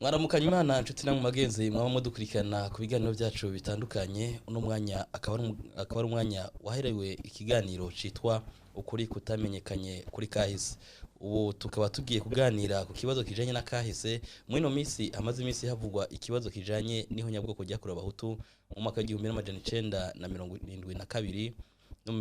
Mwaramukanye Imana nshuti namwe magenzi mwaba mudukurikirana ku biganiro byacu bitandukanye uno mwanya akaba ari umwanya waherewe ikiganiro citwa Ukuri kutamenyekanye kuri kahise. Ubu tukaba tugiye kuganira ku kibazo kijanye na kahise. Mwino misi amaze imisi havugwa ikibazo kijanye niho nyabwoko ryakorewe abahutu mu mwaka w'1972 no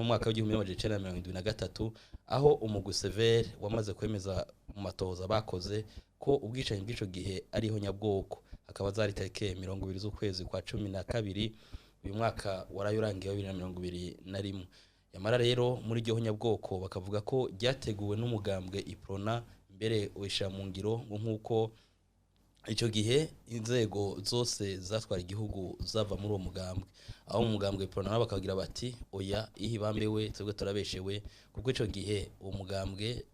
mwaka w'1973 aho umugwi severe wamaze kwemeza mu matohoza bakoze ko ubwicanyi bw'ico gihe ariho nyabwoko. Hakaba zari tarike 20 z'ukwezi kwa 12 uyu mwaka warayurangiye wa 2021. Yamara rero muri iryo nyabwoko bakavuga ko ryateguwe n'umugambwe Uprona mbere wisha mu ngiro nkuko ico gihe inzego zose zatwara igihugu zava muri uwo mugambwe. Aho mu mugambwe Uprona bakagira bati oya ihibambewe twebwe turabeshewe kuko ico gihe uwo mugambwe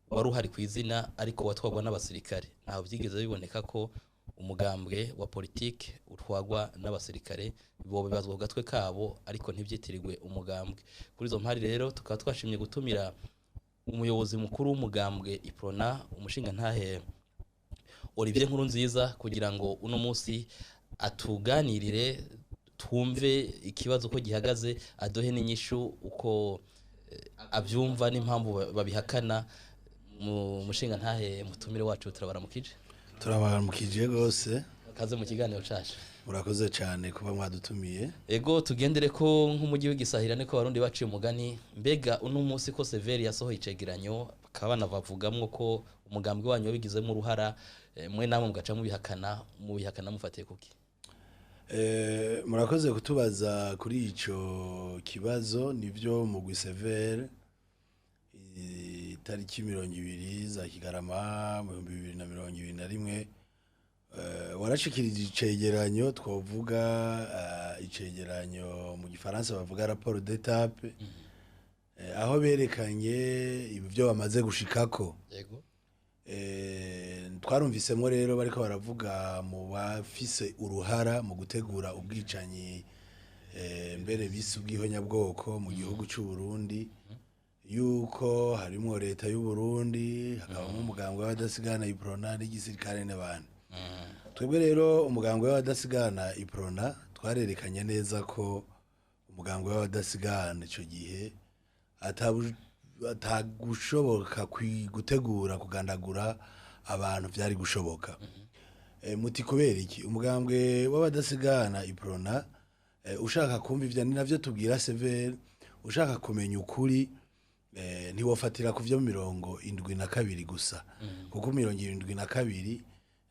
wari uhari kw'izina ariko watwagwa n'abasirikare. Ntaho byigeze biboneka ko umugambwe wa politike utwagwa n'abasirikare bo bibazwa gatwe kabo ariko ntivyitirirwe umugambwe. Kuri izo mpari rero tukaba twashimye gutumira umuyobozi mukuru w'umugambwe Uprona umushinga ntahe Olivier Nkurunziza kugira ngo uno munsi atuganirire twumve ikibazo ko gihagaze adohe n'inyishu uko avyumva n'impamvu babihakana. Mu mushinga ntahe mutumire wacu turabaramukije gose kaze mu kiganiro cacu. Murakoze cyane kuba mwadutumiye. Ego tugendere ko nk'umujyi w'igisahirane ko barundi baciye umugani mbega uno munsi ko severe yasohoye icegeranyo bakabana bavugamwo ko umugambwe wanyu wabigizemo uruhara mwe namwe mugaca mubihakana mufatiye kuki? Murakoze kutubaza kuri ico kibazo. Nivyo mugwi severe tariki 20 za Kigarama mu 2021 warashikirije icegeranyo twovuga icegeranyo mu gifaransa bavuga rapport d'étape aho berekanye ibyo bamaze gushikako. Yego. Twarumvisemwo rero bariko baravuga mu bafise uruhara mu gutegura ubwicanyi mbere bise ubwihonyabwoko mu gihugu cy'u Burundi, yuko harimwo leta y'u Burundi hakabamo umugambwe w'abadasigana Uprona n'igisirikare n'abandi. Twebwe rero umugambwe w'abadasigana Uprona twarerekanye neza ko umugambwe w'abadasigana ico gihe atagushoboka gutegura kugandagura abantu byari gushoboka. Muti kubera iki umugambwe w'abadasigana Uprona ushaka kumva ivyo ni navyo tubwira severe, ushaka kumenya ukuri ntiwofatira ku vyo 72 gusa kuko 72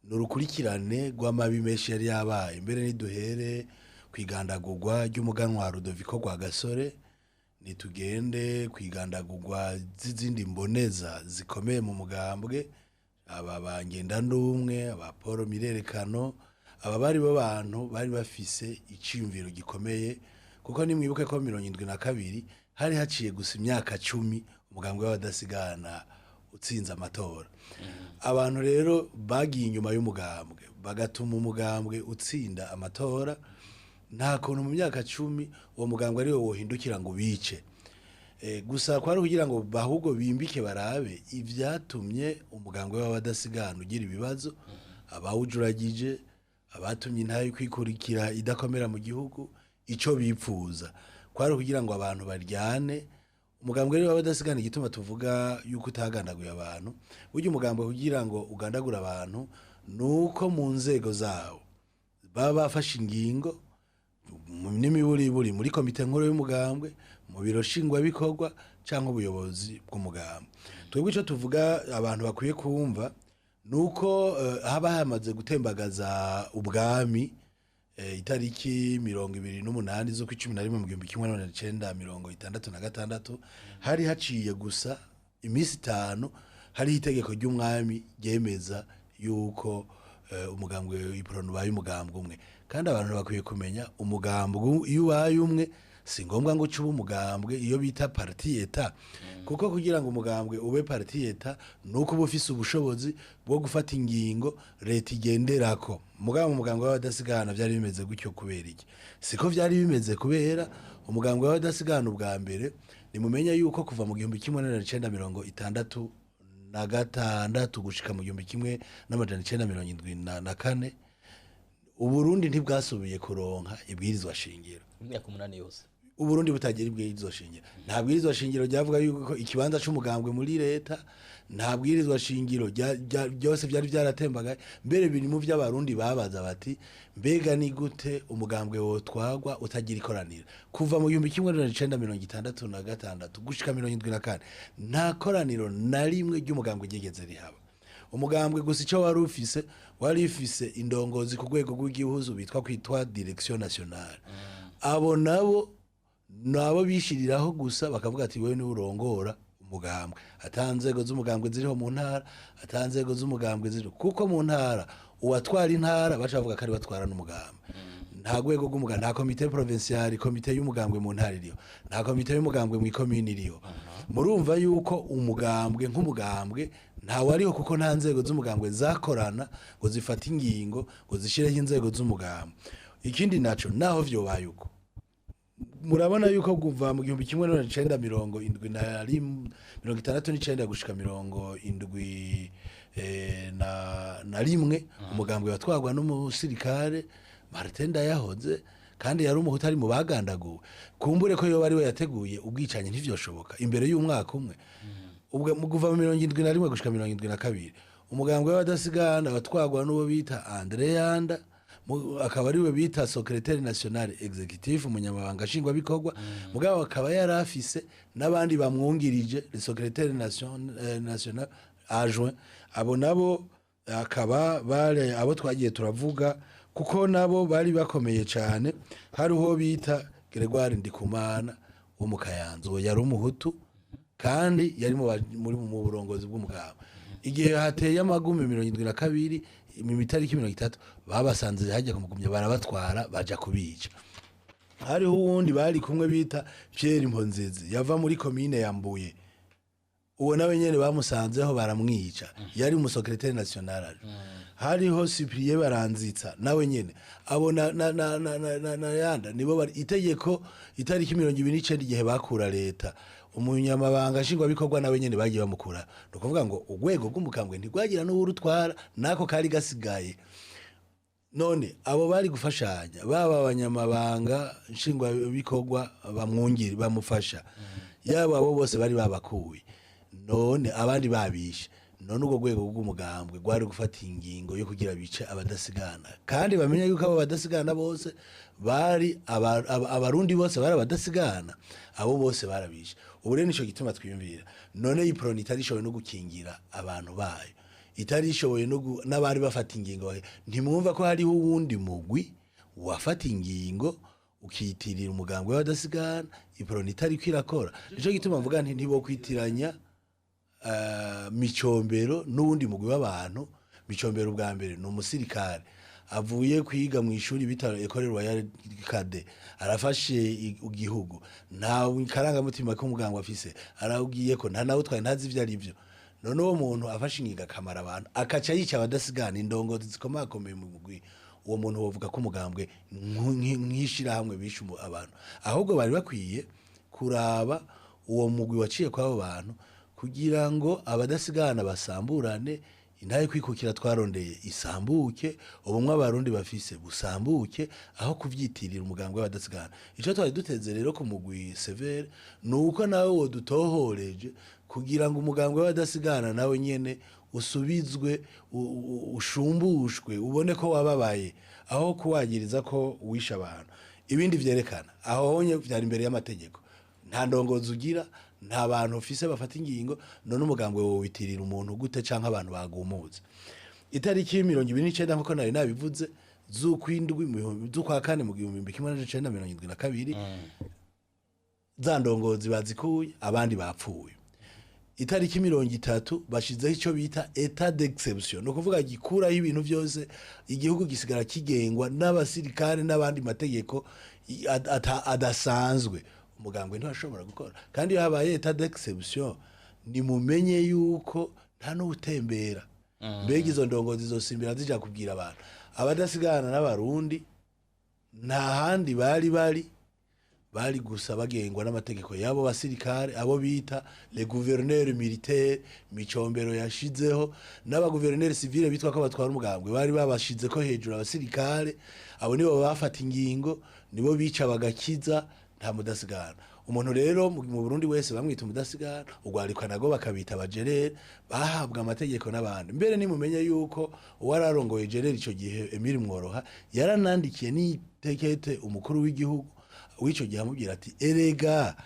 nurukurikirane rw'amabi menshi yari yabaye mbere niduhere kwigandagurwa ry'umuganwa Rudoviko rwa Gasore, nitugende kwigandagurwa z'izindi mboneza zikomeye mu mugambwe, aba bangenda ndumwe aba Paul Mirerekano, aba bari bo bantu bari bafise iciyumviro gikomeye kuko nimwibuke ko 72 hari haciye gusa imyaka 10 umugambwe w'abadasigana utsinze amatora. Abantu rero bagiye inyuma y'umugambwe bagatuma umugambwe utsinda amatora. Nta kuntu mu myaka 10 uwo mugambwe ari wo wohindukira ngo bice. Gusa kwari kugira ngo bahubwo bimbike barabe ivyatumye umugambwe w'abadasigana ugira ibibazo, abawujuragije, abatumye intayo kwikurikira idakomera mu gihugu, ico bipfuza kwari kugira ngo abantu baryane. Umugambwe rero w'abadasigana igituma tuvuga yuko utagandaguye abantu, buryo umugambwe kugira ngo ugandagura abantu nuko mu nzego zawo baba bafashe ingingo n'imiburiburi muri komite nkuru y'umugambwe, mu biro shingwa bikorwa canke ubuyobozi bw'umugambwe. Twebwe ico tuvuga abantu bakwiye kumva nuko haba hamaze gutembagaza ubwami itariki 28 zo ku 11 mu 1966 hari haciye gusa imisi 5 hari itegeko ry'umwami ryemeza yuko umugambwe Uprona ubaye umugambwe umwe. Kandi abantu bakwiye kumenya umugambwe iyo ubaye umwe si ngombwa ngo cuba umugambwe iyo bita parti eta, kuko kugira ngo umugambwe ube parti eta nuko bufise ubushobozi bwo gufata ingingo leta igenderako. Umugambwe w'abadasigana byari bimeze gutyo kubera iki? Siko byari bimeze kubera umugambwe w'abadasigana ubwa mbere nimumenya yuko kuva mu 1963 na gatandatu gushika mu 1974 Uburundi ntibwasubiye kuronka ibwirizwa shingiro imyaka 8 yose Uburundi butagira ibwirizwa shingiro nta bwirizwa shingiro ryavuga yuko ikibanza c'umugambwe muri leta nta bwirizwa shingiro byose byari byaratembaga mbere biri mu by'abarundi babaza bati mbega ni gute umugambwe wotwagwa utagira ikoraniro kuva mu 1966 gushika 1974 nta koraniro na rimwe ry'umugambwe ryigeze rihaba umugambwe gusa icyo wari ufise indongozi ku rwego rw'igihugu kwitwa direction nationale abo nabo bishiriraho gusa bakavuga ati wewe ni urongora umugambwe atanzego z'umugambwe ziriho mu ntara atanzego z'umugambwe ziriho kuko mu ntara uwatwara intara bacavuga kari batwara n'umugambwe nta rwego rw'umugambwe nta komite provinciale komite y'umugambwe mu ntara iriho nta komite y'umugambwe mu commune iriho murumva yuko umugambwe nk'umugambwe nta wariho kuko nta nzego z'umugambwe zakorana ngo zifate ingingo ngo zishireho inzego z'umugambwe ikindi naco naho vyo bayuko murabona yuko kuva mu 1969 gushika 71 na rimwe umugambwe watwagwa n'umusirikare Martin Ndayahoze kandi yari umuhutu ari mu bagandaguwe kumbure ko yo bari we yateguye ubwicanye ntivyoshoboka imbere y'umwaka umwe ubwo mu kuva mu 71 gushika 72 umugambwe w'abadasigana watwagwa n'uwo bita Andre Yanda akaba ariwe bita secrétaire national executif umunyamabanga shingwa bikorwa mugabo akaba yarafise nabandi bamwungirije le secrétaire national adjoint abo nabo akaba bare abo twagiye turavuga kuko nabo bari bakomeye cyane hariho bita Gregoire Ndikumana wo mu Kayanza yari umuhutu kandi yari mu burongozi bw'umugabo igihe hateye amagume 72 imitariki 30 babasanze hajya kumugumya barabatwara baja kubica hariho uwundi bari kumwe bita Pierre Imponzizi yava muri commune ya Mbuye uwo nawe nyene bamusanzeho baramwica yari mu secrétaire national hariho Cyprien Baranzitsa nawe nyene abo na yanda nibo bari itegeko itariki 29 igihe bakura leta umunyamabanga shingwa bikorwa nawe nyene bagiye bamukura no kuvuga ngo urwego rw'umukambwe ntigwagira n'urutwara nako kari gasigaye none abo bari gufashanya baba abanyamabanga shingwa bikorwa bamwungiri bamufasha yaba abo bose bari babakuye none abandi babishe none ubwo rwego rw'umugambwe gwari gufata ingingo yo kugira bice abadasigana kandi bamenya yuko abo badasigana bose bari abarundi bose bari abadasigana abo bose barabishe ubu rero nico gituma twiyumvira none Uprona itarishoboye no gukingira abantu bayo itarishoboye n'abari bafata ingingo ntimwumva ko hariho uwundi mugwi wafata ingingo ukiyitirira umugambwe w'abadasigana Uprona itari kwirakora nico gituma mvuga nti ntibo kwitiranya Micombero n'uwundi mugwi w'abantu Micombero bwa mbere no musirikare avuye kwiga mu ishuri bitaro Ecole Royale Kade arafashe igihugu nta karangamutima ko muganga afise araugiye ko nta nawe twari ntazi ivyo ari byo none uwo muntu afashe inginga kamara abantu akaca yica abadasigana indongozi zikomakomeye mu mugwi uwo muntu wovuga ko umugambwe nkishira hamwe bishe abantu ahubwo bari bakwiye kuraba uwo mugwi waciye kw'abo bantu kugira ngo abadasigana basamburane intaye kwikukira twarondeye isambuke ubumwe abarundi bafise busambuke aho kuvyitirira umugambwe w'abadasigana ico twari duteze rero ku mugwi severe nuko nawe wo dutohoreje kugira ngo umugambwe w'abadasigana nawe nyene usubizwe ushumbushwe ubone ko wababaye aho kuwagiriza ko wisha abantu ibindi vyerekana aho honye vyari imbere y'amategeko nta ndongozi ugira nta bantu ufise bafata ingingo none umugambwe wo witirira umuntu gute canke abantu bagumuza itariki 29 nkuko nari nabivuze z'ukwa kane mu 1972 za ndongozi bazikuye abandi bapfuye itariki 30 bashizeho ico bita etat d'exception no kuvuga gikuraho ibintu byose igihugu gisigara kigengwa n'abasirikare n'abandi mategeko adasanzwe umugambwe ntashobora gukora kandi yabaye etat d'exception ni mumenye yuko nta n'utembera mbega izo ndongozi zosimbira zija kubwira abantu abadasigana n'abarundi nta handi bari bari gusa bagengwa n'amategeko yabo basirikare abo bita les gouverneurs militaires micombero yashizeho n'aba gouverneurs civile bitwa ko batwara umugambwe bari babashize ko hejuru abasirikare abo nibo bafata ingingo nibo bica bagakiza nta mudasigana umuntu rero mu Burundi wese bamwita umudasigana ugwarikwa nago bakabita abajerere bahabwa amategeko n'abandi mbere nimumenye yuko uwararongoye jerere ico gihe Emile Mworoha yaranandikiye n'itekete umukuru w'igihugu w'ico gihe amubwira ati erega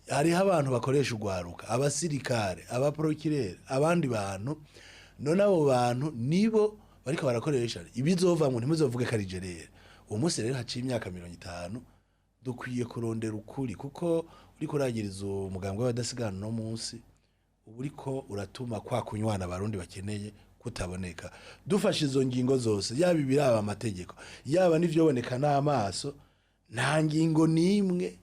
hariho abantu bakoresha ugwaruka abasirikare abaprokirere abandi bantu none abo bantu nibo bariko barakoresha ibizova ngo ntimuzovuge ko ari jerere uwo munsi rero haciye imyaka 50 dukwiye kurondera ukuri kuko uriko uragiriza umugambwe w'abadasigana no munsi uriko uratuma kwa kunywana abarundi bakeneye kutaboneka dufashe izo ngingo zose yaba ibiraba amategeko yaba n'ivyoboneka n'amaso nta ngingo nimwe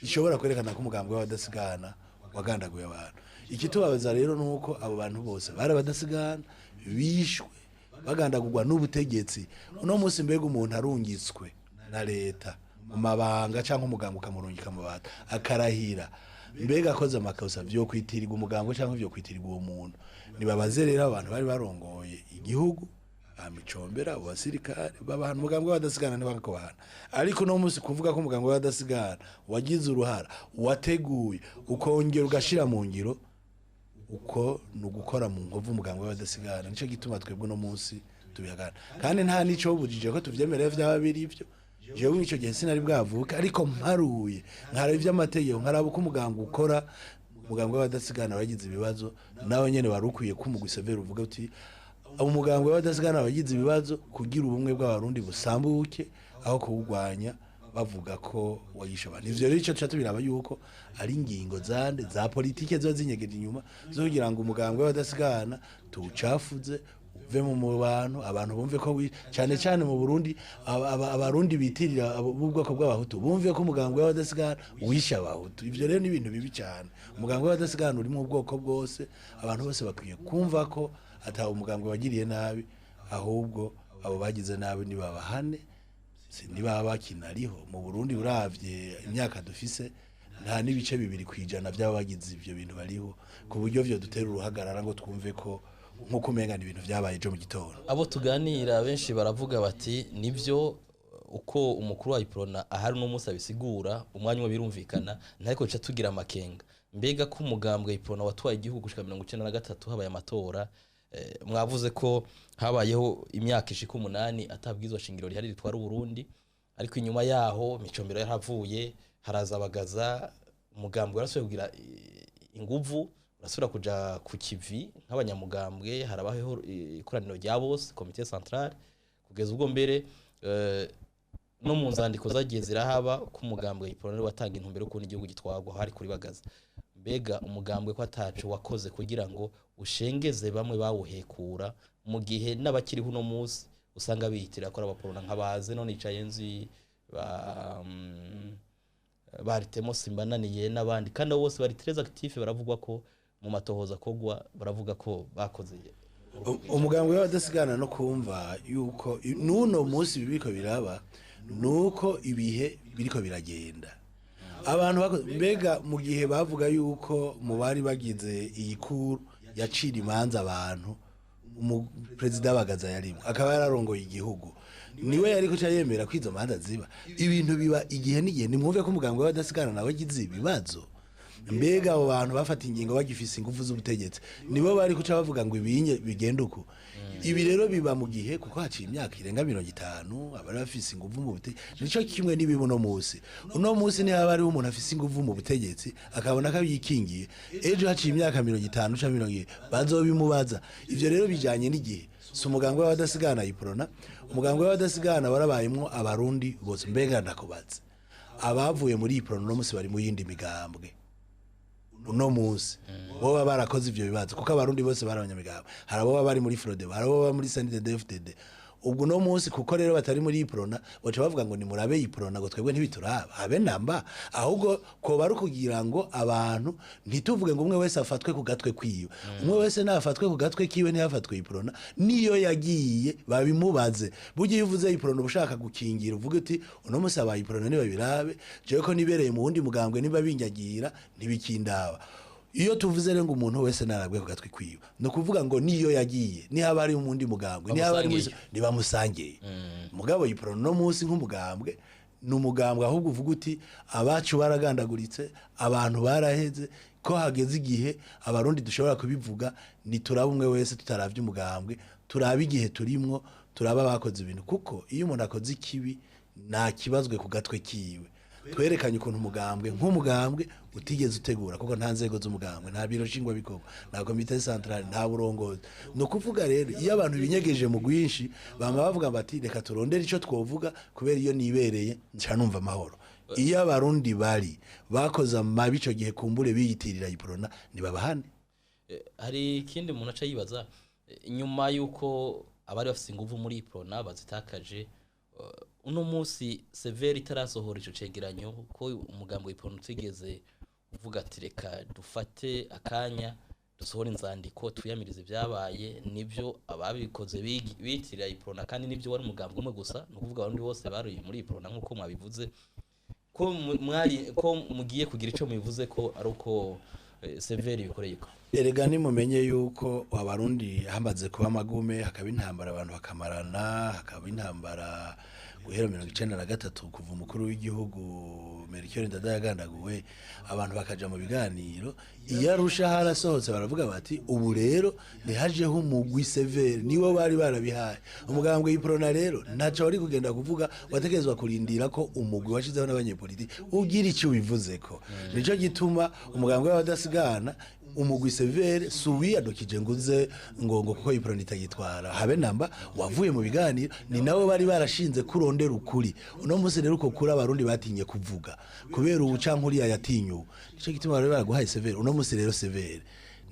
ishobora kwerekana ko umugambwe w'abadasigana wagandaguye abantu ikitubabaza rero nuko abo bantu bose bari abadasigana bishwe bagandagurwa n'ubutegetsi uno munsi mbega umuntu arungitswe na leta mu mabanga cyangwa umugambwe ukamurungika mu bata akarahira mbega akoze amakosa vyo kwitirirwa umugambwe cyangwa vyo kwitirirwa uwo muntu nibabaze rero abantu bari barongoye igihugu amicombera abasirikare babahana umugambwe w'abadasigana ntibako bahana ariko no munsi kuvuga ko umugambwe w'abadasigana wagize uruhara wateguye ukongera ugashira mu ngiro uko nugukora mu nkovu umugambwe w'abadasigana nico gituma twebwe no munsi tubihagana kandi nta nico bujije ko tuvyemereye vy'ababiri ivyo jewe ico gihe sinari bwavuka ariko mparuye nkaraba ivy'amategeko nkaraba uko umugambwe ukora umugambwe w'abadasigana wagize ibibazo nawe nyene warukwiye ko umugwisevera uvuga uti umugambwe w'abadasigana wagize ibibazo kugira ubumwe bw'abarundi busambuke aho kuwugwanya bavuga ko wayisha abantu ivyo rero ico catubiraba yuko ari ingingo zande za politike zo zinyegeje inyuma zo kugira ngo umugambwe w'abadasigana tuwucafuze uve mu bantu abantu bumve ko cyane cyane mu Burundi abarundi bitirira ubwoko bw'abahutu bumve ko umugambwe w'abadasigana wisha abahutu ivyo rero ni ibintu bibi cyane umugambwe w'abadasigana uri mu bwoko bwose abantu bose bakwiye kumva ko ata umugambwe wagiriye nabi ahubwo abo bagize nabi ni babahane niba bakinariho mu Burundi uravye imyaka dufise nta nibice 2% by'abagize ivyo bintu bariho ku buryo vyo dutera uruhagarara ngo twumve ko nkuko umenga ibintu vyabaye ejo mu gitondo abo tuganira benshi baravuga bati nivyo uko umukuru wa Uprona ahari no musa bisigura umwanya wo birumvikana ntariko ca tugira amakenga mbega ko umugambwe Uprona watwaye igihugu gushika 1993 habaye amatora mwavuze ko habayeho imyaka ishika 8 atabwizwa shingiro rihari ritwara Burundi ariko inyuma yaho micombero yaravuye harazabagaza umugambwe warasuye kugira inguvu urasubira kuja ku kivi nk'abanyamugambwe harabaho ikoraniro rya bose comité central kugeza ubwo mbere no mu nzandiko zagiye zirahaba ko umugambwe Uprona watanga intumbero ko n'igihugu gitwagwa hari kuri bagaza mbega umugambwe ko atacu wakoze kugira ngo ushengeze bamwe bawuhekura mu gihe n'abakiriho no munsi usanga bihitira ko abaporona nkabaze none icaye nzi baritemo simbananiye n'abandi kandi bose bari très actif baravugwa ko mu matohoza kogwa baravuga ko bakoze umugambwe w'abadasigana no kumva yuko nuno munsi bibiko biraba nuko ibihe biriko biragenda abantu mbega mu gihe bavuga yuko mu bari bagize iyi kuru yacira imanza abantu umupresident bagaza yarimo akaba yararongoye igihugu niwe yari ko cyayemera kwizo manza ziba ibintu biba igihe n'igihe nimwumve ko umugambwe w'abadasigana nawe agize ibibazo mbega abo bantu bafata ingingo bagifise ingufu z'ubutegetsi nibo bari kuca bavuga ngo ibinye bigenda uko ibi rero biba mu gihe kuko haciye imyaka irenga 50 abari bafise ingufu mu butegetsi nico kimwe nibibo no munsi uno munsi ni abari umuntu afise ingufu mu butegetsi akabona ko yikingiye ejo haciye imyaka 50 canke 70 bazobimubaza ivyo rero bijanye n'igihe so umugambwe w'abadasigana Uprona umugambwe w'abadasigana warabayimwo abarundi bose mbega ndakubaza abavuye muri Uprona no munsi bari mu yindi migambwe uno munsi bo barakoze ivyo bibazo kuko abarundi bose barabanyamigabo harabo bari muri Frode harabo bari muri CNDD-FDD ubwo no munsi kuko rero batari muri Uprona baca bavuga ngo ni murabe Uprona ngo twebwe ntibituraba habe namba ahubwo ko bari kugira ngo abantu ntituvuge ngo umwe wese afatwe ku gatwe kwiwe umwe wese nafatwe ku gatwe kiwe ntihafatwe Uprona niyo yagiye babimubaze bugiye uvuze Uprona ubushaka gukingira uvuga uti uno munsi aba Uprona niba birabe je ko nibereye mu wundi mugambwe niba binyagira ntibikindaba iyo tuvuze rero ngo umuntu wese narabwe ku gatwe kwiwe no kuvuga ngo niyo yagiye ni haba ari umundi mugambwe ni haba ari niba musangiye mugabo Uprona no munsi nk'umugambwe n'umugambwe ahubwo uvuga uti abacu baragandaguritse abantu baraheze ko hageze igihe abarundi dushobora kubivuga ni turaba umwe wese tutaravye umugambwe turaba igihe turimwo turaba bakoze ibintu kuko iyo umuntu akoze ikibi nta kibazwe ku gatwe kiwe twerekanye ukuntu umugambwe nk'umugambwe utigeze utegura kuko nta nzego z'umugambwe nta biro shingwa bikorwa nta komite centrale nta burongozi no kuvuga rero iyo abantu binyegeje mu gwinshi bama bavuga bati reka turondere ico twovuga kubera iyo nibereye nca numva amahoro iyo abarundi bari bakoza mabi ico gihe kumbure biyitirira Uprona nibabahane hari ikindi umuntu aca yibaza nyuma yuko abari bafite inguvu muri Uprona bazitakaje uno munsi severe itarasohora ico cegeranyo ko umugambo w'Uprona utigeze uvuga ati reka dufate akanya dusohora inzandiko tuyamirize byabaye nivyo ababikoze bitirira Uprona kandi nivyo wari umugambo umwe gusa no kuvuga abandi bose bari muri Uprona nkuko mwabivuze ko mwari ko mugiye kugira ico mubivuze ko ari uko severe bikoreye ko erega nimumenye yuko abarundi hamaze kuba amagume hakaba intambara abantu bakamarana hakaba intambara guhera 1993 kuva umukuru w'igihugu Melchior Ndadaye yagandaguwe abantu bakaja mu biganiro iyo arusha harasohotse baravuga bati ubu rero nihajeho umugwi severe niwo bari barabihaye umugambwe y'Uprona rero ntaco wari kugenda kuvuga wategerezwa kurindira ko umugwi washizeho n'abanyepolitiki ugira icyo bivuze ko nico gituma umugambwe w'abadasigana umugwi severe subi adokije nguze ngo kuko Uprona itagitwara habe namba wavuye mu biganiro ni nawe bari barashinze kurondera ukuri uno munsi rero uko kuri abarundi batinye kuvuga kubera ubucankuri yatinyu nico gituma bari baraguhaye severe uno munsi rero severe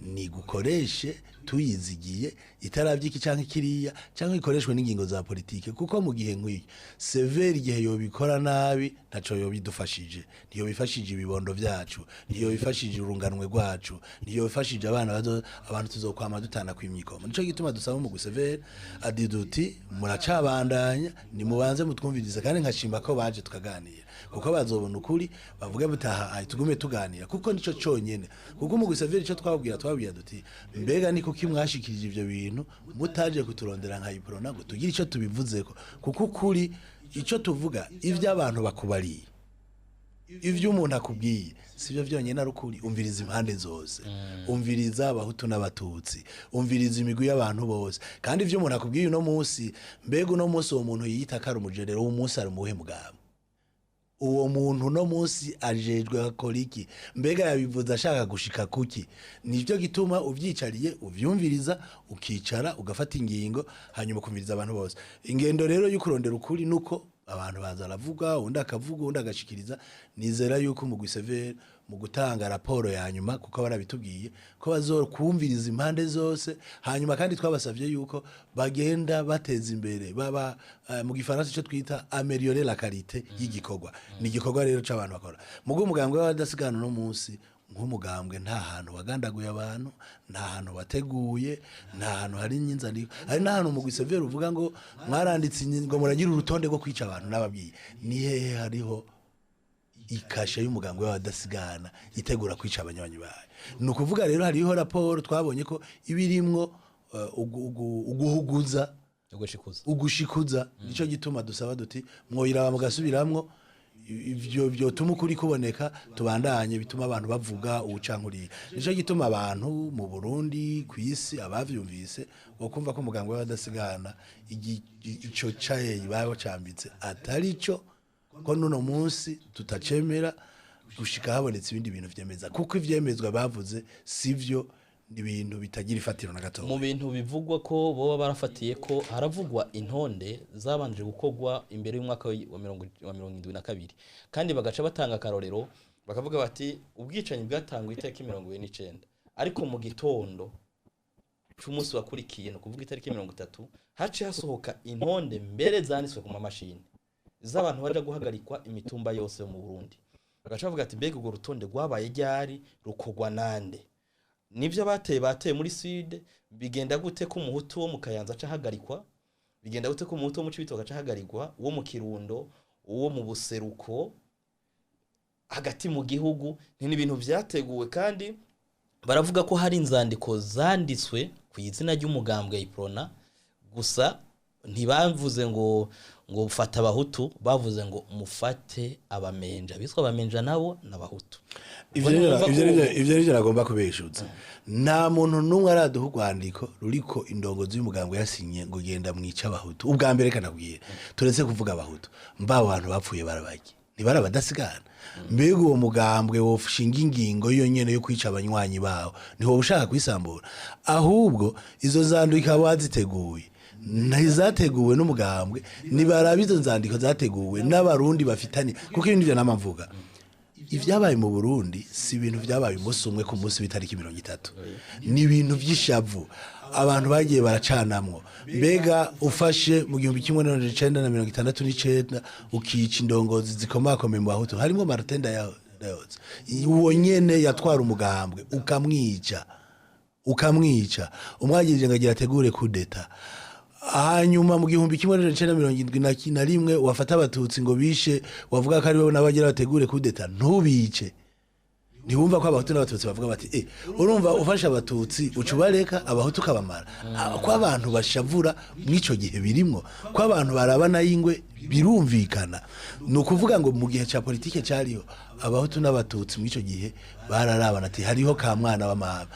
ni gukoreshe tuyizigiye itaravyiki canke kiriya canke ikoreshwe n'ingingo za politike kuko mu gihe nk'iki severe igihe yobikora nabi ntaco yobidufashije niyo bifashije ibibondo vyacu niyo bifashije urunganwe rwacu niyo bifashije abantu tuzokwama dutana kwimyikomo nico gituma dusaba mu gusevere adiduti muracabandanya ni mubanze mutwumvirize kandi nkashimba ko baje tukaganira kuko bazobona ukuri bavuga butaha tugume tuganira kuko nico conyene kuko mu gusevere ico twabwira duti mbega niko kimwashikirije ivyo bintu mutaje kuturondera nka Uprona ngo tugira ico tubivuzeko kuko kuri ico tuvuga ivyo abantu bakubariye ivyo umuntu akubwiye sivyo vyonyene arukuri umviriza impande zose umviriza abahutu n'abatutsi umviriza imigwi y'abantu bose kandi ivyo umuntu akubwiye uno munsi mbega uno munsi uwo muntu yita kari umujerero w'umunsi ari muhe mugabo uwo muntu no munsi ajejwe akoriki mbega yabivuza ashaka gushika kuki nivyo gituma uvyicariye uvyumviriza ukicara ugafata ingingo hanyuma kumviriza abantu bose ingendo rero y'ukurondera ukuri nuko abantu baza ravuga undi akavuga undi agashikiriza nizera yuko mu gusevere mu gutanga raporo ya nyuma kuko barabitubwiye ko bazokumviriza impande zose hanyuma kandi twabasavye yuko bagenda bateza imbere baba mu gifaransa cyo twita améliorer la qualité y'igikorwa ni igikorwa rero c'abantu bakora mugo umugambwe w'abadasigana no munsi nk'umugambwe nta hantu wagandaguye abantu nta hantu wateguye nta hantu hari inzandiko ari nta hantu mu gusevere uvuga ngo mwaranditse ngo muragira urutonde rwo kwica abantu n'ababwiye ni hehe hariho ikashe y'umugambwe w'abadasigana itegura kwica abanyabanyi bayo ni ukuvuga rero hariho raporo twabonye ko ibirimwo uguhuguza ugushikuza nico gituma dusaba duti mwoyiraba mugasubiramwo ivyo byotuma ukuri kuboneka tubandanye bituma abantu bavuga ubucankuriye nico gituma abantu mu Burundi kwisi abavyumvise wokumva ko umugambwe w'abadasigana ico caye babo cambitse atari cyo ko nuno munsi tutacemera gushika habonetse ibindi bintu vyemeza kuko ivyemezwa bavuze sivyo ibintu bitagira ifatiro na gato mu bintu bivugwa ko boba barafatiye ko haravugwa intonde zabanje gukogwa imbere y'umwaka wa 2022 kandi bagaca batanga karorero bakavuga bati ubwicanyi bwatangwa itariki 29 ariko mu gitondo cy'umunsi wakurikiye no kuvuga itariki 30 haciye hasohoka intonde mbere zanditswe ku mamashini z'abantu baje guhagarikwa imitumba yose yo mu Burundi bagaca bavuga ati mbega urwo rutonde rwabaye ryari rukogwa nande nivyo bateye muri sud bigenda gute ko umuhutu wo mu Kayanza aca hagarikwa bigenda gute ko umuhutu wo mu Cibitoke aca hagarikwa uwo mu Kirundo uwo mu buseruko hagati mu gihugu ni ibintu vyateguwe kandi baravuga ko hari inzandiko zanditswe ku izina ry'umugambwe Uprona gusa ntibavuze ngo ufata abahutu bavuze ngo mufate abamenja biswa abamenja nabo n'abahutu ivyo rero agomba kubeshutsa nta muntu numwe araduha urwandiko ruriko indongozi y'umugambwe yasinye ngo genda mwica abahutu ubwa mbere kanabwiye turetse kuvuga abahutu mba abantu bapfuye barabaki nibara badasigana mbega uwo mugambwe wofushinga ingingo yo nyene yo kwica abanywanyi bawo niho ushaka kwisambura ahubwo izo zandiko ikaba waziteguye ntizateguwe n'umugambwe nibarabizo nzandiko zateguwe n'abarundi bafitanye kuko ibindi byo namamvuga ivyabaye mu Burundi si ibintu vyabaye umunsi umwe ku munsi w'itariki 30 ni ibintu vy'ishavu abantu bagiye baracanamwo mbega ufashe mu 1969 ukica indongozi zikomakome mu bahutu harimo Martin Dayoze uwo nyene yatwara umugambwe ukamwica umwagirije ngagira ategure kudeta hanyuma mu 1971 wafata abatutsi ngo bishe wavuga ko ari bo nabagira bategure kudeta ntubice ntiwumva ko abahutu n'abatutsi bavuga bati urumva ufasha abatutsi ucubareka abahutu kabamara ko abantu bashavura mwico gihe birimwo ko abantu barabana y'ingwe birumvikana no kuvuga ngo mu gihe ca politike cyariho abahutu n'abatutsi mwico gihe bararabana ati hariho ka mwana wa mama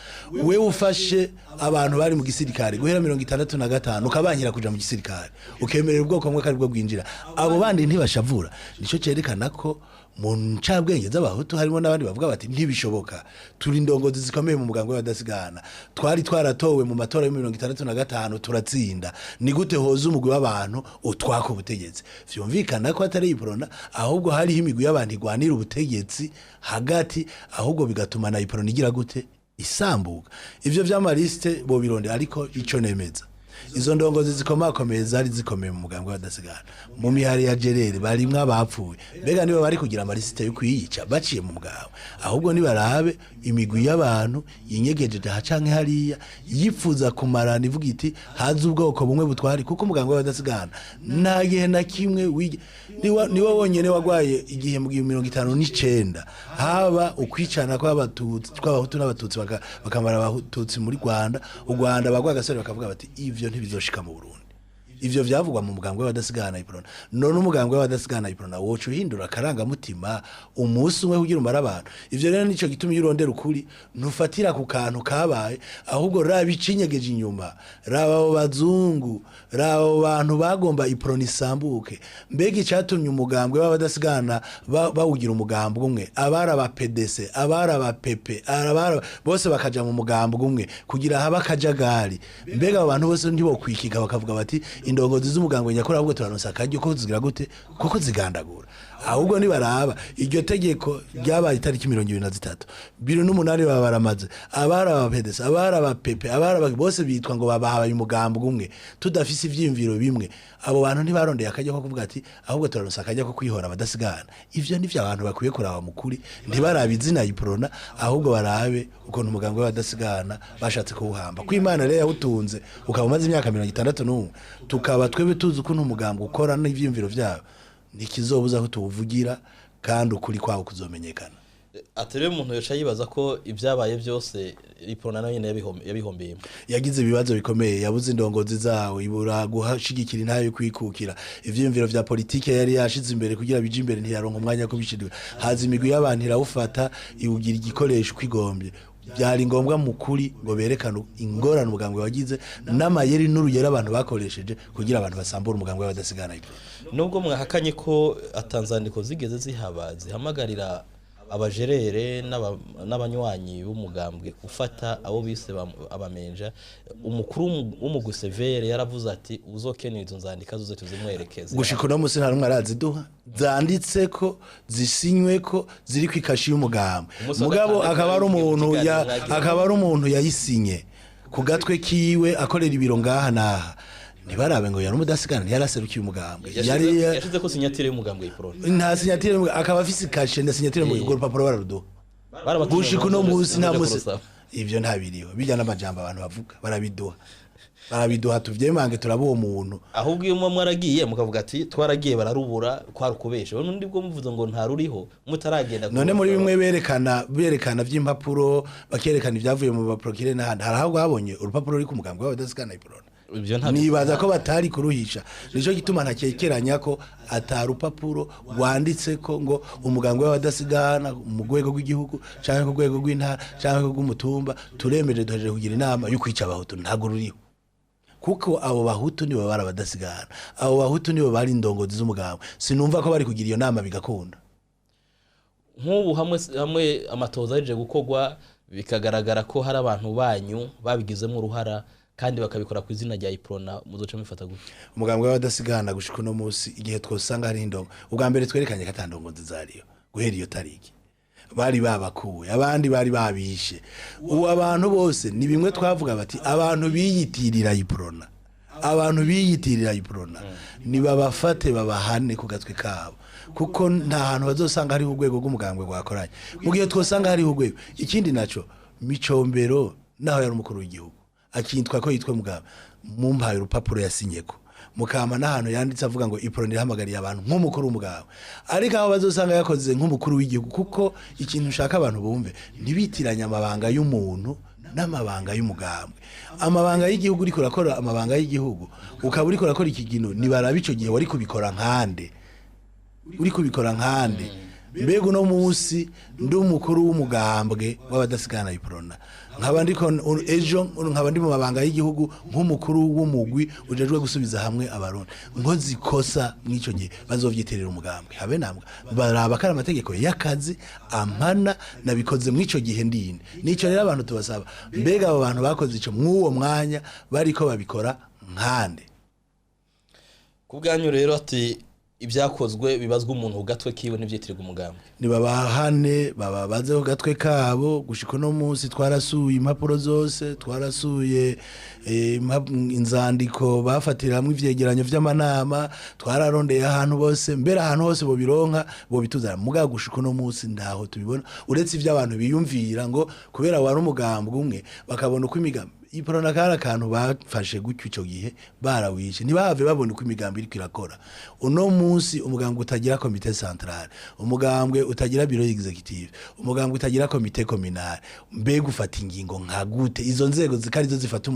we ufashe abantu bari mu gisirikare guhera 65 ukabanyira kuja mu gisirikare ukemerera ubwoko bumwe kari bwo bwinjira abo bandi ntibashavura nico cerekana ko mu ncabwenge z'abahutu harimo n'abandi bavuga bati ntibishoboka turi indongozi zikomeye mu mugambwe w'abadasigana twari twaratowe mu matora ya 65 turatsinda ni gute hoza umugwi w'abantu utwaka ubutegetsi vyumvikana ko atari Uprona ahubwo hariho imigwi y'abantu igwanira ubutegetsi hagati ahubwo bigatuma na Uprona igira gute isambuka ivyo vy'amaliste bo bironde ariko ico nemeza izo ndongozi zikomakomeye zari zikomeye mu mugambwe w'abadasigana mu mihari ya Gerere barimwe abapfuye mbega niba bari kugira amalisite yo kwiyica baciye mu mugambwe ahubwo nibarabe imigwi y'abantu yinyegeje hacanke hariya yipfuza kumarana ivuga iti haza ubwoko bumwe butwari kuko umugambwe w'abadasigana nta gihe na kimwe niwe wonyene wagwaye igihe mu 1959 haba ukwicana kw'abatutsi tw'abahutu n'abatutsi bakamara abatutsi muri Rwanda u Rwanda bagwa gasore bakavuga bati ivyo ntibizoshika mu Burundi ivyo vyavugwa mu mugambwe w'abadasigana Uprona none umugambwe w'abadasigana Uprona wocu hindura karanga mutima umunsi umwe kugira umara abantu ivyo rero nico gituma yurondera ukuri ntufatira ku kantu kabaye ahubwo rabicinyegeje inyuma raba bazungu raba bantu bagomba Uprona isambuke mbega icatumye umugambwe w'abadasigana bawugira umugambwe umwe abara ba PDC abara ba PP abara bose bakaja mu mugambwe umwe kugira haba kajagari mbega abantu bose ntibokwikiga bakavuga bati indongozi z'umugambwe nyakora ahubwo turaronsa akaryo ko zigira gute kuko zigandagura ahubwo nibaraba iryo tegeko ryabaye itariki 23 2008 babaramaze abara ba PDC abara ba PP abara bose bitwa ngo babahaye umugambwe umwe tudafise ivyimviro bimwe abo bantu ntibarondeye akaryo ko kuvuga ati ahubwo turaronsa akaryo ko kwihora abadasigana ivyo nivyo abantu bakwiye kuraba mukuri ntibarabe izina Uprona ahubwo barabe ukuntu umugambwe w'abadasigana bashatse kuwuhamba kw'Imana rero yawutunze ukaba umaze imyaka 61 tukaba twebe tuzi ukuntu umugambwe ukora n'ivyimviro vyabo nikizobuza ko tuvugira kandi ukuri kwawo kuzomenyekana atere umuntu yoca yibaza ko ibyabaye byose Uprona nayo nyene yabihombeyemo yagize ibibazo bikomeye yabuze indongozi zawo ibura guhashigikira intayo kwikukira ivyimviro vya politike yari yashize imbere kugira bije imbere ntiyaronka umwanya ko bishidwe haza imigwi y'abantu irawufata iwugira igikoresho kwigombye byari ngombwa mukuri ngo berekane ingorane umugambwe wagize n'amayeri n'urugero abantu bakoresheje kugira abantu basambura umugambwe w'abadasigana nubwo mwahakanye ko atanzandiko zigeze zihamagarira abajerere n'abanywanyi b'umugambwe ufata abo bise abamenja umukuru w'umugusevere yaravuze ati uzokenera izo nzandika zoze tuzimwerekeze gushika no musi ntarumwe araziduha zanditse ko zisinywe ko ziri kwikashi y'umugambwe mugabo akaba ari umuntu yayisinye ku gatwe kiwe akorera ibiro ngaha naha ntibarabe ngo yari umudasigana ntiyaraserukiye umugambwe yashize ko sinyatire y'umugambwe Uprona nta sinyatire akaba afise kashe na sinyatire mu rupapuro bararudo gushika uno munsi nta munsi ivyo ntabiriho bijya n'amajambo abantu bavuga barabiduha tuvyemange turaba uwo muntu ahubwo iyo mwaragiye mukavuga ati twaragiye bararubura kwarukubeshe n'undi bwo muvuze ngo nta ruriho mutaragenda none muri bimwe berekana vy'impapuro bakerekana ivyavuye mu baprokire n'ahandi haraho babonye urupapuro ruri ku mugambwe w'abadasigana Uprona nibaza ko batari kuruhisha nico gituma ntakekeranya ko atarupapuro rwanditse ko ngo umugambwe w'abadasigana mu rwego rw'igihugu canke ku rwego rw'intara canke rw'umutumba turemeje duhejeje kugira inama yo kwica abahutu ntago ruriho kuko abo bahutu nibo barabadasigana abo bahutu nibo bari indongozi z'umugambwe sinumva ko bari kugira iyo nama bigakunda nk'ubu hamwe amatoza aje gukogwa bikagaragara ko hari abantu banyu babigizemo uruhara kandi bakabikora ku izina rya Uprona muzoca mufata gute umugambwe w'abadasigana gushika no munsi igihe twosanga hari indongo ubwa mbere twerekanye katandongozi zariyo guhera iyo tariki bari babakuwe abandi bari babishe ubu abantu bose ni bimwe twavuga bati abantu biyitirira Uprona ni babafate babahane ku gatwe kabo kuko nta hantu bazosanga hari urwego rw'umugambwe rwakoranye mu gihe twosanga hari urwego ikindi naco Micombero naho yari umukuru w'igihugu akintwa ko yitwa mugambwe mumpaye urupapuro yasinyeko mukama n'ahantu yanditse avuga ngo Uprona irahamagariye abantu nk'umukuru w'umugambwe ariko aho bazosanga yakoze nk'umukuru w'igihugu kuko ikintu ushaka abantu bumve ntibitiranya amabanga y'umuntu n'amabanga y'umugambwe amabanga y'igihugu uriko urakora amabanga y'igihugu ukaba uriko urakora ikigino nibarabe ico gihe wari kubikora nkande mbega uno munsi ndi umukuru w'umugambwe w'abadasigana Uprona nkaba ndiko ejo nkaba ndi mu mabanga y'igihugu nk'umukuru w'umugwi ujejwe gusubiza hamwe abarundi nkozi kosa mwico gihe bazovyiterera umugambwe habe namwe baraba kana amategeko y'akazi amana nabikoze mwico gihe ndinde nico rero abantu tubasaba mbega abo bantu bakoze ico mwuwo mwanya bariko babikora nkande kubwanyu rero ati ibyakozwe bibazwa umuntu ugatwe kiwe n'ivyitirirwa umugambwe nibabahane bababaze ku gatwe kabo gushika no munsi twarasuye impapuro zose twarasuye inzandiko bafatiramwe ivyegeranyo vy'amanama twararondeye ahantu bose mbere ahantu hose bo bironka bo bituzana muga gushika no munsi ndaho tubibona uretse ivyo abantu biyumvira ngo kubera wari umugambwe umwe bakabona uko imigambi Uprona kara kantu bafashe gutyo ico gihe barawishe ntibave babona uko imigambi iri kirakora uno munsi umugambwe utagira komite centrale umugambwe utagira bureau executive umugambwe utagira komite communale mbega ufata ingingo nka gute izo nzego zikarizo zifata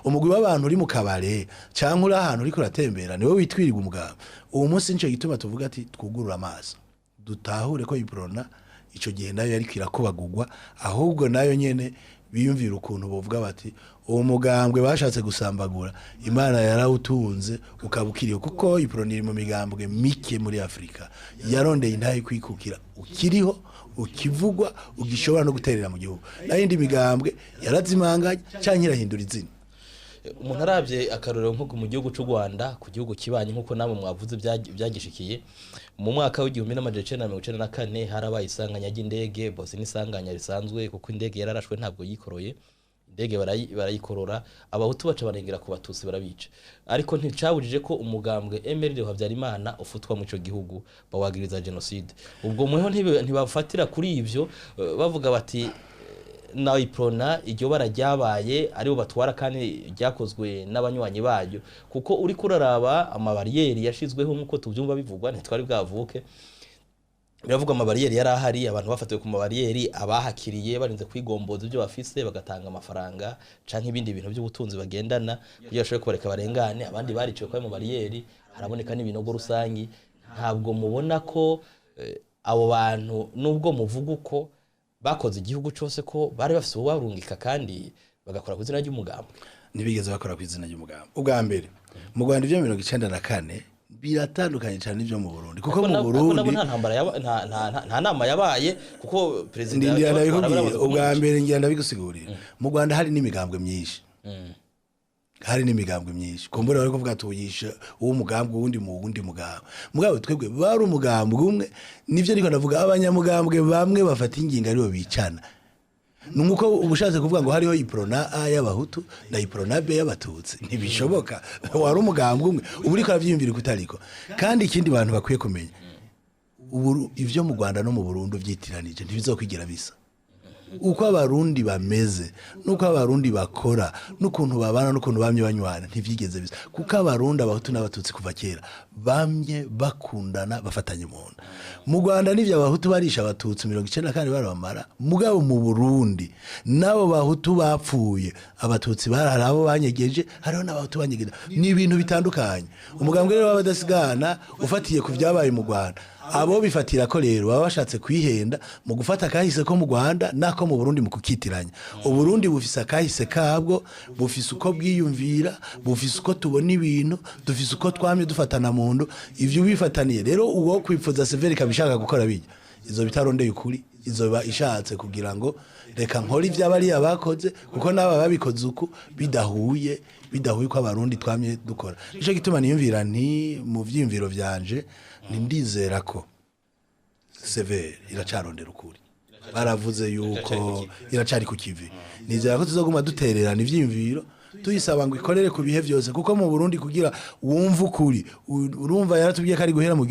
umugwi w'abantu uri mu kabare canke uri ahantu uri kuratembera niwe witwirirwa umugambwe uwo munsi nico gituma tuvuga ati twugurura amaso dutahure ko Uprona ico gihe nayo yari kirakubagurwa ahubwo nayo nyene biyumvira ukuntu bovuga bati uwo mugambwe bashatse gusambagura Imana yarawutunze ukabukiriyo kuko Uprona iri mu migambwe mike muri Afrika yarondeye intaye kwikukira ukiriho ukivugwa ugishobora no guterera mu gihugu nayindi migambwe yarazimanganye canke irahindura izina umuntu aravye akarorero nko mu gihugu cy'u Rwanda ku gihugu kibanye nkuko namwe mwavuze byagishikiye mu mwaka w'1994 harabaye isanganya ry'indege bose n'isanganya risanzwe kuko indege yararashwe ntabwo yikoroye indege barayikorora abahutu baca barengera ku batutsi barabica ariko nticabujije ko umugambwe Emery Habyarimana ufutwa mu ico gihugu bawagiriza genocide ubwo mweho ntibafatira kuri ivyo bavuga bati na Uprona iryo barajyabaye aribo batwara kandi ryakozwe n'abanywanyi bayo kuko uri kuraraba amabariyeri yashizweho nkuko tubyumva bivugwa ntitwari bwavuke biravuga amabariyeri yarahari abantu bafatiwe ku mabariyeri abahakiriye barinze kwigomboza ibyo bafise bagatanga amafaranga canke ibindi bintu by'ubutunzi bagendana kugira bashobore kubareka barengane abandi bariciwe kwa mu bariyeri haraboneka n'ibinogo rusangi ntabwo mubona ko abo bantu nubwo muvuga uko bakoze igihugu cyose ko bari bafise uwarungika kandi bagakora ku izina ry'umugambwe nibigeze bakora ku izina ry'umugambwe ubwa mbere mu Rwanda ibyo 1994 biratandukanye cyane n'ibyo mu Burundi kuko mu Burundi nta nama yabaye kuko president ubwa mbere ngira ndabigusigurira mu Rwanda hari n'imigambwe myinshi hari n'imigambwe myinshi kumbura bari kuvuga tuyisha uwo mugambwe wundi mu wundi mugabo twebwe bari umugambwe umwe nivyo niko ndavuga abanyamugambwe bamwe bafata ingingo aribo bicana nuko ubushatse kuvuga ngo hariho Uprona A y'abahutu na Uprona B y'abatutsi ntibishoboka wari umugambwe umwe uburi ko avyimvira kutariko kandi ikindi bantu bakwiye kumenya ubu ivyo mu Rwanda no mu Burundi vyitiranije ntibizokwigira bisa uko abarundi bameze nuko abarundi bakora n'ukuntu babana n'ukuntu bamye banywana ntivyigeze bisa kuko abarundi abahutu n'abatutsi kuva kera bamye bakundana bafatanye munda mu Rwanda n'ivyo abahutu barisha abatutsi 90 kandi barabamara mugabo mu Burundi nabo bahutu bapfuye abatutsi bararabo banyegeje hariho n'abahutu banyegeje ni ibintu bitandukanye umugambwe rero w'abadasigana ufatiye ku vyabaye mu Rwanda abo bifatira ko rero baba bashatse kwihenda mu gufata kahise ko mu Rwanda nako mu Burundi mu kukitiranya uburundi bufise kahise kabwo bufise uko bwiyumvira bufise uko tubona ibintu dufise uko twamye dufatana mundu ivyo bifataniye rero uwo kwipfuza severi kabishaka gukora bijya izo bitarondeye ukuri izoba ishatse kugira ngo reka nkora ivy'abari abakoze kuko naba babikoze uku bidahuye ko abarundi twamye dukora nico gituma niyumvira nti mu vyimviro vyanje ndizera ko severi iracarondera ukuri baravuze yuko iracari ku kivi nizera ko tuzoguma dutererana ivyimviro tuyisaba ngo ikorere ku bihe vyose kuko mu Burundi kugira wumva ukuri urumva yaratubwiye kari guhera mu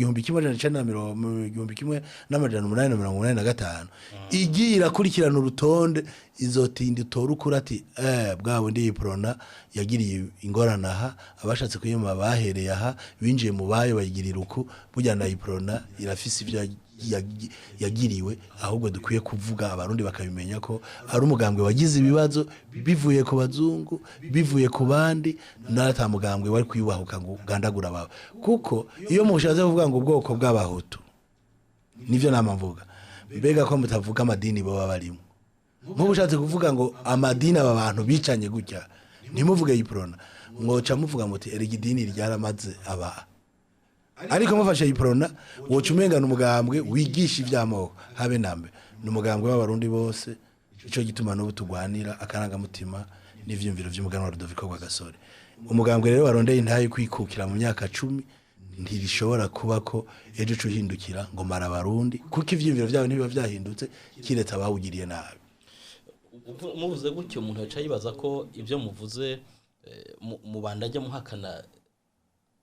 1985 igira kurikirana urutonde izotinda itora ukuri ati bwabo ndi Uprona yagiriye ingorana aha abashatse kuyema bahereye aha binjiye mu bayo bayigirira uku burya na Uprona irafise ivyo yagiriwe ahubwo dukwiye kuvuga abarundi bakabimenya ko ari umugambwe wagize ibibazo bivuye ku bazungu bivuye ku bandi nata mugambwe wari kwiyubahuka ngo gandagura baba kuko iyo mushaze kuvuga ngo ubwoko bw'abahutu nivyo namamvuga mbega ko mutavuga amadini baba barimo nk'ubushatse kuvuga ngo amadini aba bantu bicanye gutya ntimuvuge Uprona mwoca muvuga muti erigidini ryaramaze aba ariko mufashe Uprona woca umengana umugambwe wigisha ivy'amoko habe nambe n'umugambwe w'abarundi bose ico gituma no butugwanira akaranga mutima n'ivyumviro vy'umuganwa Rudoviko rwa Gasore umugambwe rero warondeye intaye kwikukira mu myaka 10 ntirishobora kuba ko ejo cuhindukira ngo mara abarundi kuko ivyumviro vyabo ntibiba vyahindutse kiretse abawugiriye nabi muvuze gutyo umuntu aca yibaza ko ivyo muvuze mu bandajya muhakana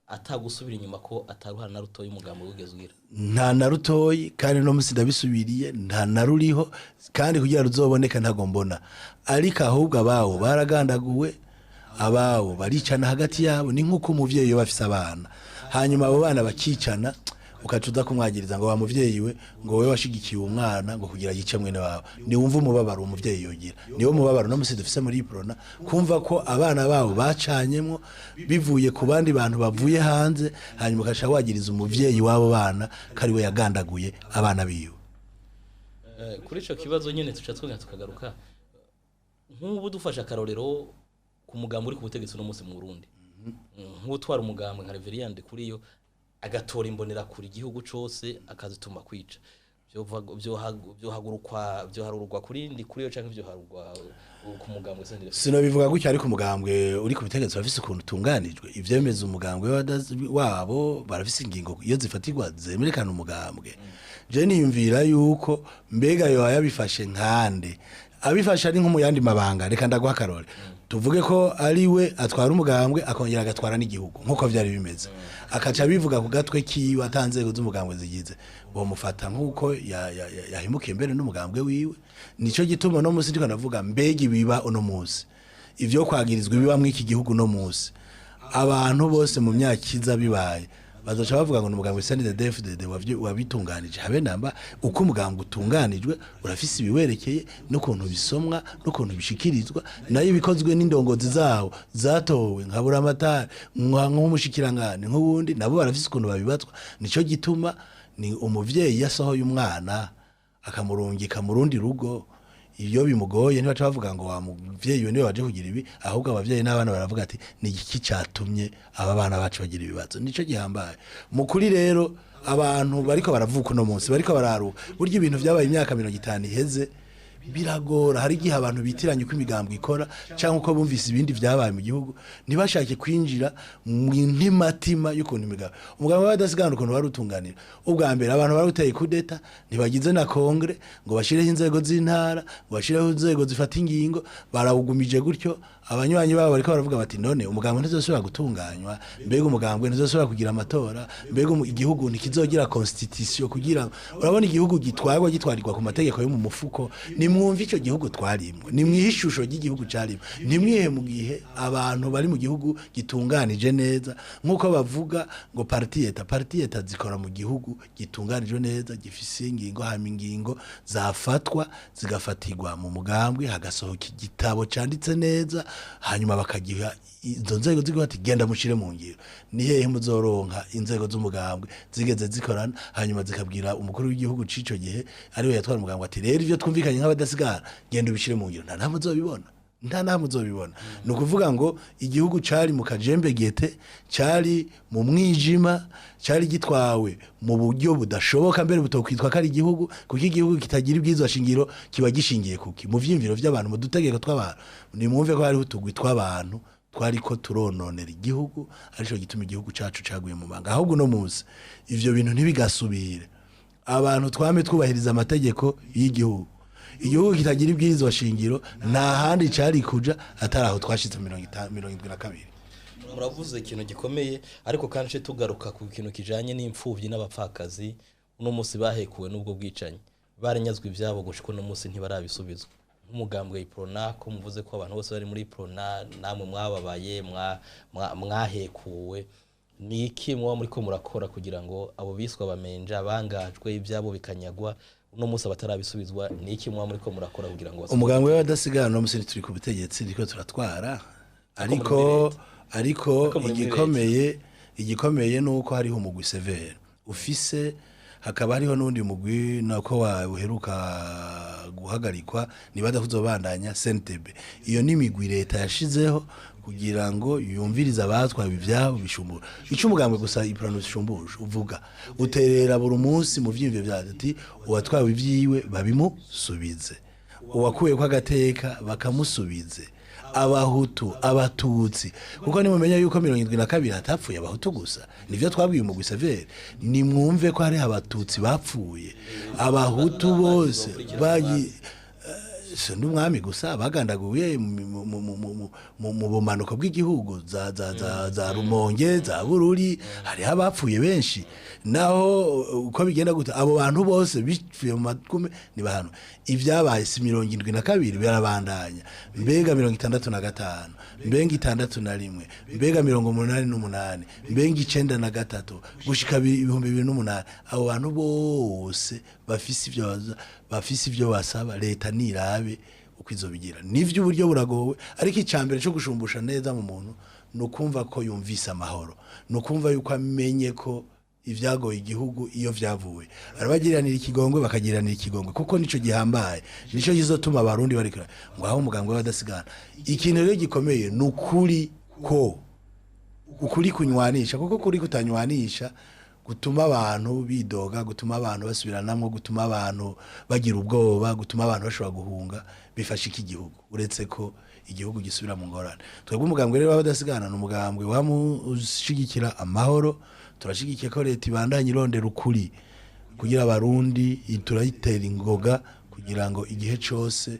atagusubira inyuma ko ataruhana na rutoyi umugambo wigezwira nta na rutoyi kandi no musi ndabisubiriye nta na ruriho kandi kugira ruzoboneka ntagombona ariko ahubwo abawo baragandaguwe abawo baricana hagati yabo ni nkuko umuvyeyi yo bafise abana hanyuma abo bana bakicana ukacuza kumwagiriza ngo wa muvyeyi we ngo we washigikiye umwana ngo kugira yice mwene wawe ni wumva umubabaro umuvyeyi yogira niwo mubabaro no musi dufise muri Uprona kumva ko abana babo bacanyemo bivuye ku bandi bantu bavuye hanze hanyuma ukasha wagiriza umuvyeyi wabo bana kari we yagandaguye abana biwe kuri ico kibazo nyene tucatwe tukagaruka nk'ubu dufasha karorero ku mugambo uri ku butegetsi no musi mu Burundi nk'utwara umugambo nka Reverend kuri yo agatora imbonera kuri igihugu cose akazituma kwica byo harurwa kuri ndi kuri yo canke byo harurwa ku mugambwe sendire sino bivuga gutya ariko umugambwe uri ku butegetsi bafise ukuntu tunganijwe ivyemeza umugambwe wabo barafise ingingo iyo zifatirwa zemerekana umugambwe je niyumvira yuko mbega yo yabifashe nkande abifasha ari nko mu yandi mabanga reka ndaguha karore tuvuge ko ari we atwara umugambwe akongera agatwara n'igihugu nkuko vyari bimeze akaca bivuga ku gatwe kiwe atanzego z'umugambwe zigize bo mufata nkuko yahimukiye mbere n'umugambwe wiwe nico gituma no musi ndiko ndavuga mbega ibiba uno musi ivyo kwagirizwa biba mu iki gihugu no musi abantu bose mu myaka iza bibaye bazoca bavuga ngo n'umugambwe CNDD-FDD wabitunganije habe namba uko umugambwe utunganijwe urafise ibiwerekeye no kuntu bisomwa no kuntu bishikirizwa nayo bikozwe n'indongozi zawo zatowe nkabura amatara nk'umushikirangane nk'ubundi nabo barafise ukuntu babibatswa nico gituma ni umuvyeyi yasohoye umwana akamurungika mu rundi rugo iyo bimugoye ntibaca bavuga ngo wa muvyeyi we niwe waje kugira ibi ahubwo abavyeyi n'abana baravuga ati ni iki catumye aba bana bacu bagira ibibazo nico gihambaye mukuri rero abantu bariko baravuka no munsi bariko bararuka buryo ibintu vyabaye imyaka 50 iheze biragora hari igihe abantu bitiranye uko imigambwe ikora cyangwa uko bumvise ibindi byabaye mu gihugu ntibashake kwinjira mu ntimatima y'ukuntu imigambwe umugambwe w'abadasigana ukuntu wari utunganira ubwa mbere abantu bari uteye kudeta ntibagize na kongre ngo bashireho inzego z'intara ngo bashireho inzego zifata ingingo barawugumije gutyo abanywanyi babo bariko baravuga bati none umugambwe ntizosubira gutunganywa mbega umugambwe ntizosubira kugira amatora mbega igihugu ntikizogira constitution kugira urabona igihugu gitwarirwa ku mategeko yo mu mufuko nimwumva ico gihugu twarimwe nimwihishusho ry'igihugu carimo nimwihe mu gihe abantu bari mu gihugu gitunganije neza nkuko bavuga ngo parti eta zikora mu gihugu gitunganije neza gifise ingingo hama ingingo zafatwa zigafatirwa mu mugambwe hagasohoka igitabo canditse neza hanyuma bakagiha izo nzego z'igihugu ati genda mushire mu ngiro ni hehe muzoronka inzego z'umugambwe zigeze zikorana hanyuma zikabwira umukuru w'igihugu cico gihe ari we yatwara umugambwe ati rero ivyo twumvikanye nk'abadasigara genda ubishire mu ngiro nta namwe uzobibona ni ukuvuga ngo igihugu cari mu kajembe gete cari mu mwijima cari gitwawe mu buryo budashoboka mbere butokwitwa ko ari igihugu kuko igihugu kitagira ibwirizwa shingiro kiba gishingiye kuki mu vyimviro vy'abantu mu dutegeko tw'abantu nimwumve ko hariho utugwi tw'abantu twariko turononera igihugu arico gituma igihugu cacu caguye mu manga ahubwo no muzi ivyo bintu ntibigasubire abantu twame twubahiriza amategeko y'igihugu igihugu kitagira ibwirizwa shingiro nta handi cari kuja ataraho twashitse 72 muravuze ikintu gikomeye ariko kandi tugaruka ku kintu kijanye n'imfuvyi n'abapfakazi uno munsi bahekuwe n'ubwo bwicanyi baranyazwe ivyabo gushika no munsi ntibarabisubizwa nk'umugambwe Uprona ko muvuze ko abantu bose bari muri Uprona namwe mwababaye mwahekuwe ni iki mwa muri ko murakora kugira ngo abo biswa bamenja bangajwe ivyabo bikanyagwa uno munsi abatarabisubizwa ni iki mwa muri ko murakora kugira ngo umugambwe w'abadasigana no munsi turi ku butegetsi ndiko turatwara ariko igikomeye nuko hariho umugwi severe ufise hakaba hariho n'undi mugwi nako uheruka guhagarikwa nibada kuzobandanya CNTB iyo ni migwi leta yashizeho kugira ngo yumvirize abatwaye ivyabo bishumbura ico umugambwe gusa Uprona bishumbuje uvuga uterera buri munsi mu vyimvye vyati uwatwaye ivyiwe babimusubize uwakuye kwa gateka bakamusubize abahutu abatutsi kuko nimumenya yuko 72 hatapfuye abahutu gusa nivyo twabwiye umugwi severe nimwumve ko hari abatutsi bapfuye abahutu bose bagi ndi umwami gusa bagandaguye mu bumanuko bw'igihugu za Rumonge za Bururi hari abapfuye benshi naho uko bigenda guta abo bantu bose bipfuye mu makume ni bahano ivyabaye 72 birabandanya mbega 65 mbega 61 mbega 88 mbega 93 gushika 2008 abo bantu bose bafise ivyo basaba leta nirabe uko izobigira nivyo uburyo buragowe ariko icambere cyo gushumbusha neza mu muntu no kumva ko yumvise amahoro no kumva yuko amenye ko ivyagoye igihugu iyo vyavuye arabagiranira ikigongwe bakagiranira ikigongwe kuko nico gihambaye nico gizotuma abarundi barikira ngo aho umugambwe w'abadasigana ikintu rero gikomeye nukuri ko ukuri kunywanisha kuko kuri kutanywanisha gutuma abantu bidoga gutuma abantu basubiranamwe gutuma abantu bagira ubwoba gutuma abantu bashobora guhunga bifasha iki gihugu uretse ko igihugu gisubira mu ngorane twebwe umugambwe rero w'abadasigana n'umugambwe wamushigikira amahoro turashigikiye ko leta ibandanye irondera ukuri kugira abarundi turayitera ingoga kugira ngo igihe cyose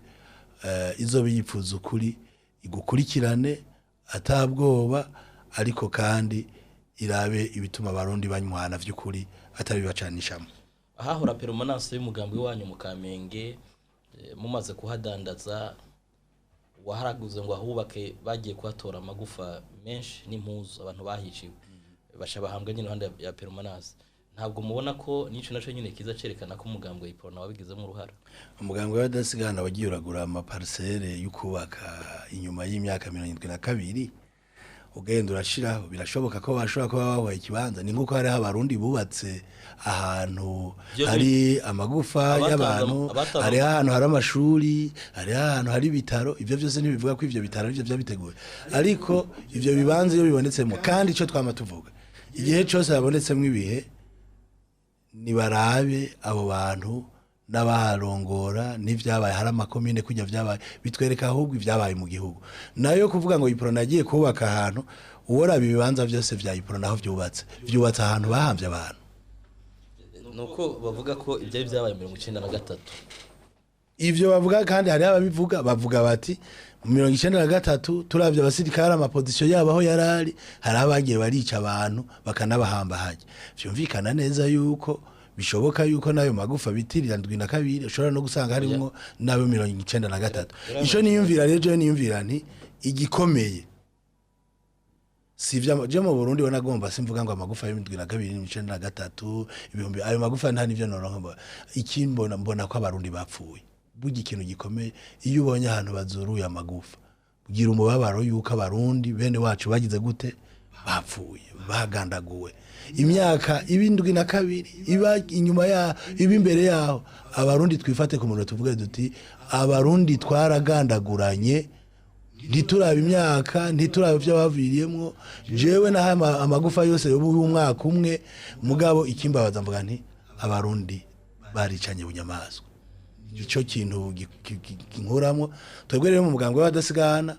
izobe yipfuza ukuri igukurikirane atabwoba ariko kandi irabe ibituma abarundi banywana vy'ukuri atabibacanishamo ahahora permanence y'umugambwe wanyu mu Kamenge mumaze kuhadandaza waharaguze ngo ahubake bagiye kuhatora amagufa menshi n'impuzu abantu bahiciwe bashabahambwe nyine hande ya permanence ntabwo mubona ko nico naco nyine kiza cerekana ko umugambwe Uprona wabigizemo uruhara umugambwe w'abadasigana wagiye uragura ama parcelle y'ukubaka inyuma y'imyaka 72 ugenda urashiraho birashoboka ko bashobora kuba bahoye ikibanza ni nkuko hari abarundi bubatse ahantu hari amagufa y'abantu hari ahantu hari amashuri hari ahantu hari bitaro ivyo byose ntibivuga ko ivyo bitaro ivyo byabiteguye ariko ivyo bibanze iyo bibonetsemo kandi ico twama tuvuga igihe cyose babonetsemo ibihe ni barabe abo bantu n'abaharongora n'ivyabaye hari amakomine kujya vyabaye bitwereka ahubwo ivyabaye mu gihugu nayo kuvuga ngo Uprona agiye kubaka ahantu uwora ibibanza byose vya Uprona aho vyubatse ahantu bahambye abantu nuko bavuga ko ibyo byabaye 1993 ivyo bavuga kandi hari ababivuga bavuga bati 1993 turavye abasirikare amapozisiyo yabo aho yarari hari abagiye barica abantu bakanabahamba haje vyumvikana neza yuko bishoboka yuko nayo magufa bitirira 72 ushobora no gusanga harimo nabo 1993 ico niyumvira rero niyumvira nti igikomeye sivya je mu Burundi wanagomba simvuga ngo amagufa y'72 ibihumbi ayo magufa nta nivyo noronka ikimbona mbona ko abarundi bapfuye bugi ikintu gikomeye iyo ubonye ahantu bazuruye amagufa ugira umubabaro yuko abarundi bene wacu bagize gute bapfuye bagandaguwe imyaka ibindwi na kabiri iba inyuma ya iba imbere yaho abarundi twifate ku muntu tuvuge duti abarundi twaragandaguranye ntituraba imyaka ntituraba byo baviriyemwo jewe na amagufa yose y'umwaka umwe mugabo ikimbabaza mvuga nti abarundi baricanye bunyamaswa ico kintu kinkuramo twebwe rero mu mugambwe w'abadasigana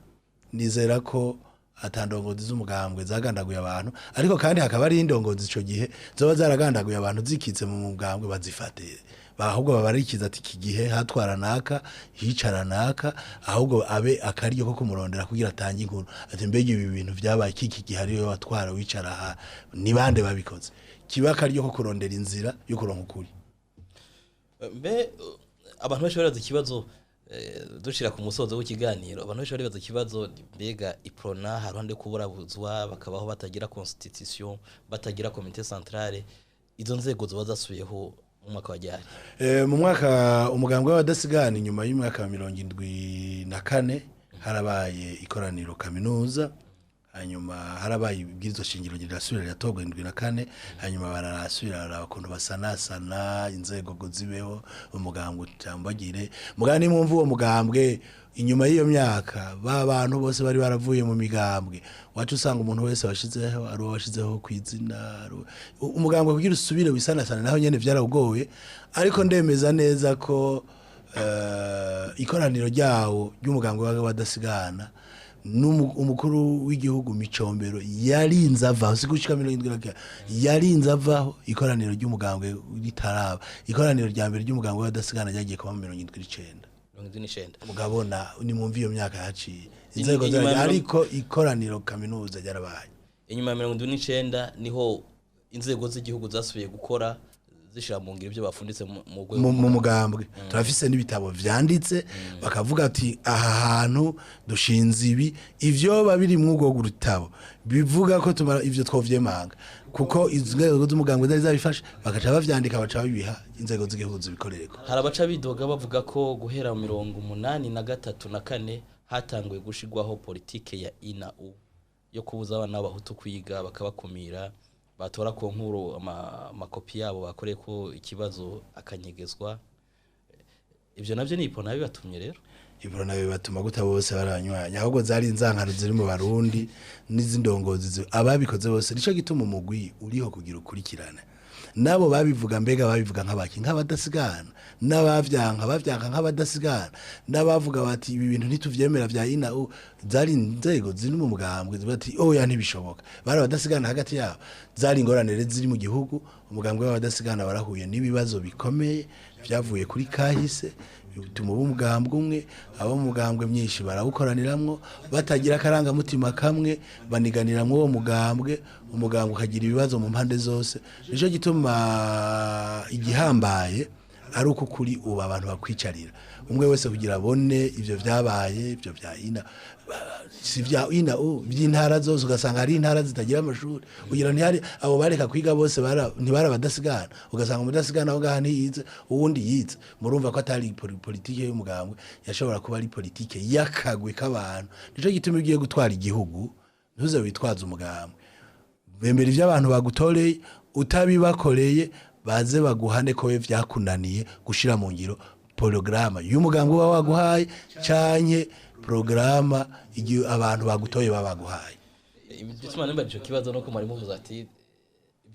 nizera ko atandongozi z'umugambwe zagandaguye abantu ariko kandi hakaba ari indongozi ico gihe zoba zaragandaguye abantu zikitse mu mugambwe bazifate ahubwo babarikiza ati iki gihe hatwara naka hicara naka ahubwo abe akaryo ko kumurondera kugira atange inkuru ati mbege ibi bintu byabaye iki gihe ari we watwara wicara aha ni bande babikoze kiba akaryo ko kurondera inzira yo kuronka ukuri mbe abantu benshi baraza ikibazo dushira ku musozo w'ikiganiro abantu benshi baraza ikibazo mbega Uprona haruhande kuburabuzwa bakabaho batagira constitution batagira comité centrale izo nzego zo bazasubiyeho mu mwaka wa ryari mu mwaka umugambwe w'abadasigana nyuma y'umwaka wa 74 harabaye ikoraniro kaminuza hanyuma harabaye ibwirizwa shingiro ryasubira yatogwa 74 hanyuma barasubira abakuntu basanasana inzego go zibeho umugambwe cyambagire mugani mumvu uwo mugambwe inyuma y'iyo myaka bantu bose bari baravuye mu migambwe wacu usanga umuntu wese washizeho ari washizeho kwizina umugambwe kugira usubire wisanasana naho nyene byaragoye ariko ndemeza neza ko ikoraniro ryawo ry'umugambwe w'abadasigana umukuru w'igihugu Micombero yarinze avaho sigushika 70 yarinze avaho ikoraniro ry'umugambwe ritaraba ikoraniro rya mbere ry'umugambwe w'abadasigana ryagiye kuba 79 mugabona ni mumvi iyo myaka yaciye inzego ariko ikoraniro kaminuza ryarabaye inyuma ya 79 niho inzego z'igihugu zasubiye gukora zishira mu ngiro byo bafunditse mu mugambwe turafise n'ibitabo vyanditse bakavuga ati aha hantu dushinze ibi ivyo babiri mwugo gurutabo bivuga ko tumara ivyo twovyemanga kuko inzego z'umugambwe zari zabifashe bakaca bavyandika baca bibiha inzego z'igihugu zibikorereko hari abaca bidoga bavuga ko guhera mu 83 na 4 hatanguye gushigwaho politike ya INAU yo kubuza abana b'abahutu kwiga bakabakumira batora ko nkuru amakopi yabo bakoreye ko ikibazo akanyegezwa ivyo navyo ni Uprona bibatumye rero Uprona bibatuma guta bose baranywanya ahubwo zari inzankano ziri mu Barundi n'izindongozi ababikoze bose nico gituma umugwi uriho kugira ukurikirana nabo babivuga mbega babivuga nk'abaki nk'abadasigana n'abavyanka nk'abadasigana n'abavuga bati ibi bintu ntituvyemera vya INAU zari inzego ziri mu mugambwe bati oya ntibishoboka bari abadasigana hagati yabo zari ingorane ziri mu gihugu umugambwe w'abadasigana barahuye n'ibibazo bikomeye vyavuye kuri kahise bituma umugambwe umwe abo mugambwe myinshi barawukoraniramwo batagira karanga mutima kamwe baniganiramwo uwo mugambwe umugambwe ukagira ibibazo mu mpande zose nico gituma igihambaye ari uko kuri ubu abantu bakwicarira umwe wese kugira bone ivyo vyabaye ivyo vya ina si vya ina by'intara zose ugasanga ari intara zitagira amashuri ugira ntihari abo bareka kwiga bose ntibara badasigana ugasanga umudasigana aho ngaha ntiyize uwundi yize murumva ko atari politike y'umugambwe yashobora kuba ari politike yakagwe k'abantu nico gituma ugiye gutwara igihugu ntuze witwaza umugambwe bembera ivyo abantu bagutoreye utabibakoreye baze baguhane ko we vyakunaniye gushira mu ngiro programa y'umugambwe waguhaye canke programa igihe abantu bagutoye babaguhaye bituma nimba ico kibazo no ko muri muvuza ati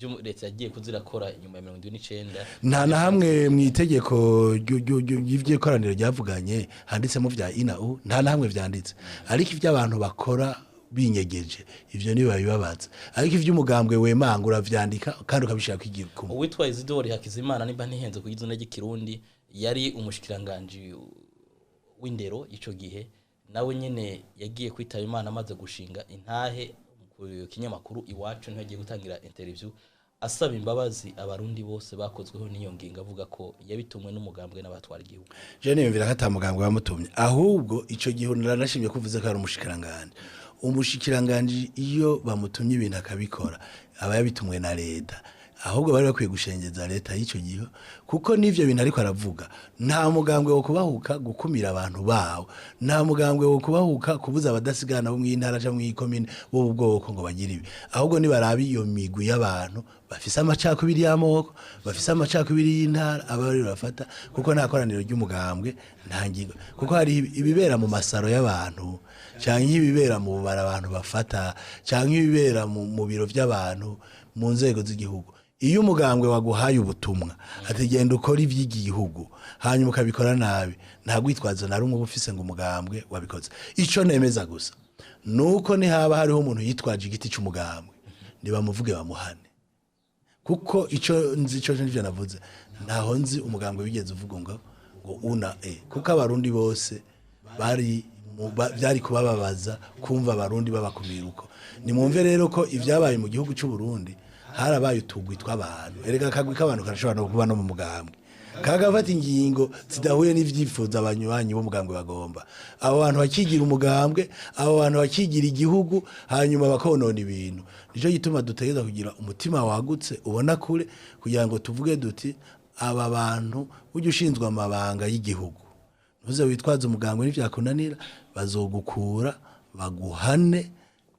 byo leta yagiye kuzirakora inyuma ya 1929 nta na hamwe mu itegeko ry'ivyekoraniro ryavuganye handitsemo vya inau nta na hamwe vyanditse ariko ivyo abantu bakora binyegeje ivyo niba bibabaza ariko ivy'umugambwe wemanga uravyandika kandi ukabishaka kwigirwa uwitwa Isidore Hakizimana nimba ntihenze kugizwe n'ikirundi yari umushikiranganje w'indero ico gihe nawe nyene yagiye kwitaba Imana amaze gushinga intahe ku kinyamakuru iwacu ntiyagiye gutangira interview asaba imbabazi abarundi bose bakozweho n'iyo ngingo avuga ko yabitumwe n'umugambwe n'abatwara igihugu je niyumvira ko atamugambwe bamutumye ahubwo ico gihe naranashimye kuvuze ko ari umushikiranganje iyo bamutumye ibintu akabikora aba yabitumwe na leta ahubwo bari bakwiye gushengeza leta y'ico gihe kuko nivyo bintu ariko aravuga nta mugambwe wo kubahuka gukumira abantu bawo nta mugambwe wo kubahuka kubuza abadasigana bo mw'intara ca mw'ikomine bo ubwoko ngo bagire ibi ahubwo ni barabi iyo migwi y'abantu bafise amacakubiri y'amoko bafise amacakubiri y'intara abari bafata kuko nta koraniro ry'umugambwe nta ngingo kuko hari ibibera mu masaro y'abantu canke ibibera mu bubara abantu bafata canke ibibera mu biro vy'abantu mu nzego z'igihugu iyo umugambwe waguhaye ubutumwa ategenda ukora ivy'igihugu hanyuma ukabikora nabi nta gwitwaza na rumwe bufise ngo umugambwe wabikoze ico nemeza gusa nuko ni haba hariho umuntu yitwaje igiti c'umugambwe nibamuvuge bamuhane kuko ico nzi ico nivyo navuze ntaho nzi umugambwe bigeze uvuga ngo una kuko abarundi bose bari byari kubababaza kumva abarundi babakumiruko nimwumve rero ko ivyabaye mu gihugu c'u Burundi harabaye utugwi tw'abantu erega akagwi k'abantu karashobora no kuba no mu mugambwe kagafata ingingo zidahuye n'ivyifuza abanywanyi bo mugambwe bagomba abo bantu bakigira umugambwe abo bantu bakigira igihugu hanyuma bakonona ibintu nico gituma dutegeza kugira umutima wagutse ubona kure kugira ngo tuvuge duti aba bantu uje ushinzwe amabanga y'igihugu ntuze witwaza umugambwe n'ivyakunanira bazogukura baguhane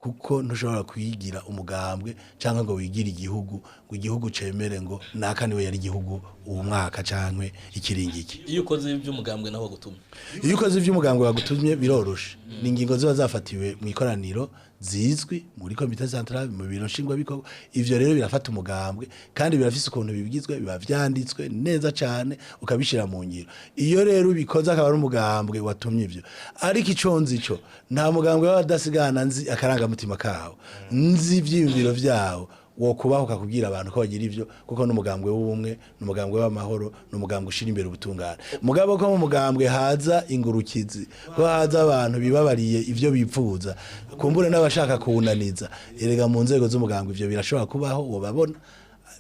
kuko ntushobora kwigira umugambwe cyangwa ngo wigire igihugu ngo igihugu cemere ngo nakaniwe yari igihugu uwo mwaka cankwe ikiringiki iyo ukoze ivy'umugambwe naho gutumye iyo ukoze ivy'umugambwe wagutumye biroroshe ni ingingo ziba zafatiwe mu ikoraniro zizwi muri komite centrale mu biro nshingwa bikorwa ivyo rero birafata umugambwe kandi birafise ukuntu bibigizwe biba vyanditswe neza cyane ukabishira mu ngiro iyo rero ubikoze akaba ari umugambwe watumye ivyo ariko iconzi ico nta mugambwe w'abadasigana nzi akaranga mutima kawo nzi ivyiyumviro vyawo wo kubahuka kubwira abantu ko bagira ivyo kuko n'umugambwe w'ubumwe n'umugambwe w'amahoro n'umugambwe ushira imbere ubutungane mugabo ko mu mugambwe haza ingurukizi ko haza abantu bibabariye ivyo bipfuza kumbure n'abashaka kuwunaniza erega mu nzego z'umugambwe ivyo birashobora kubaho wo babona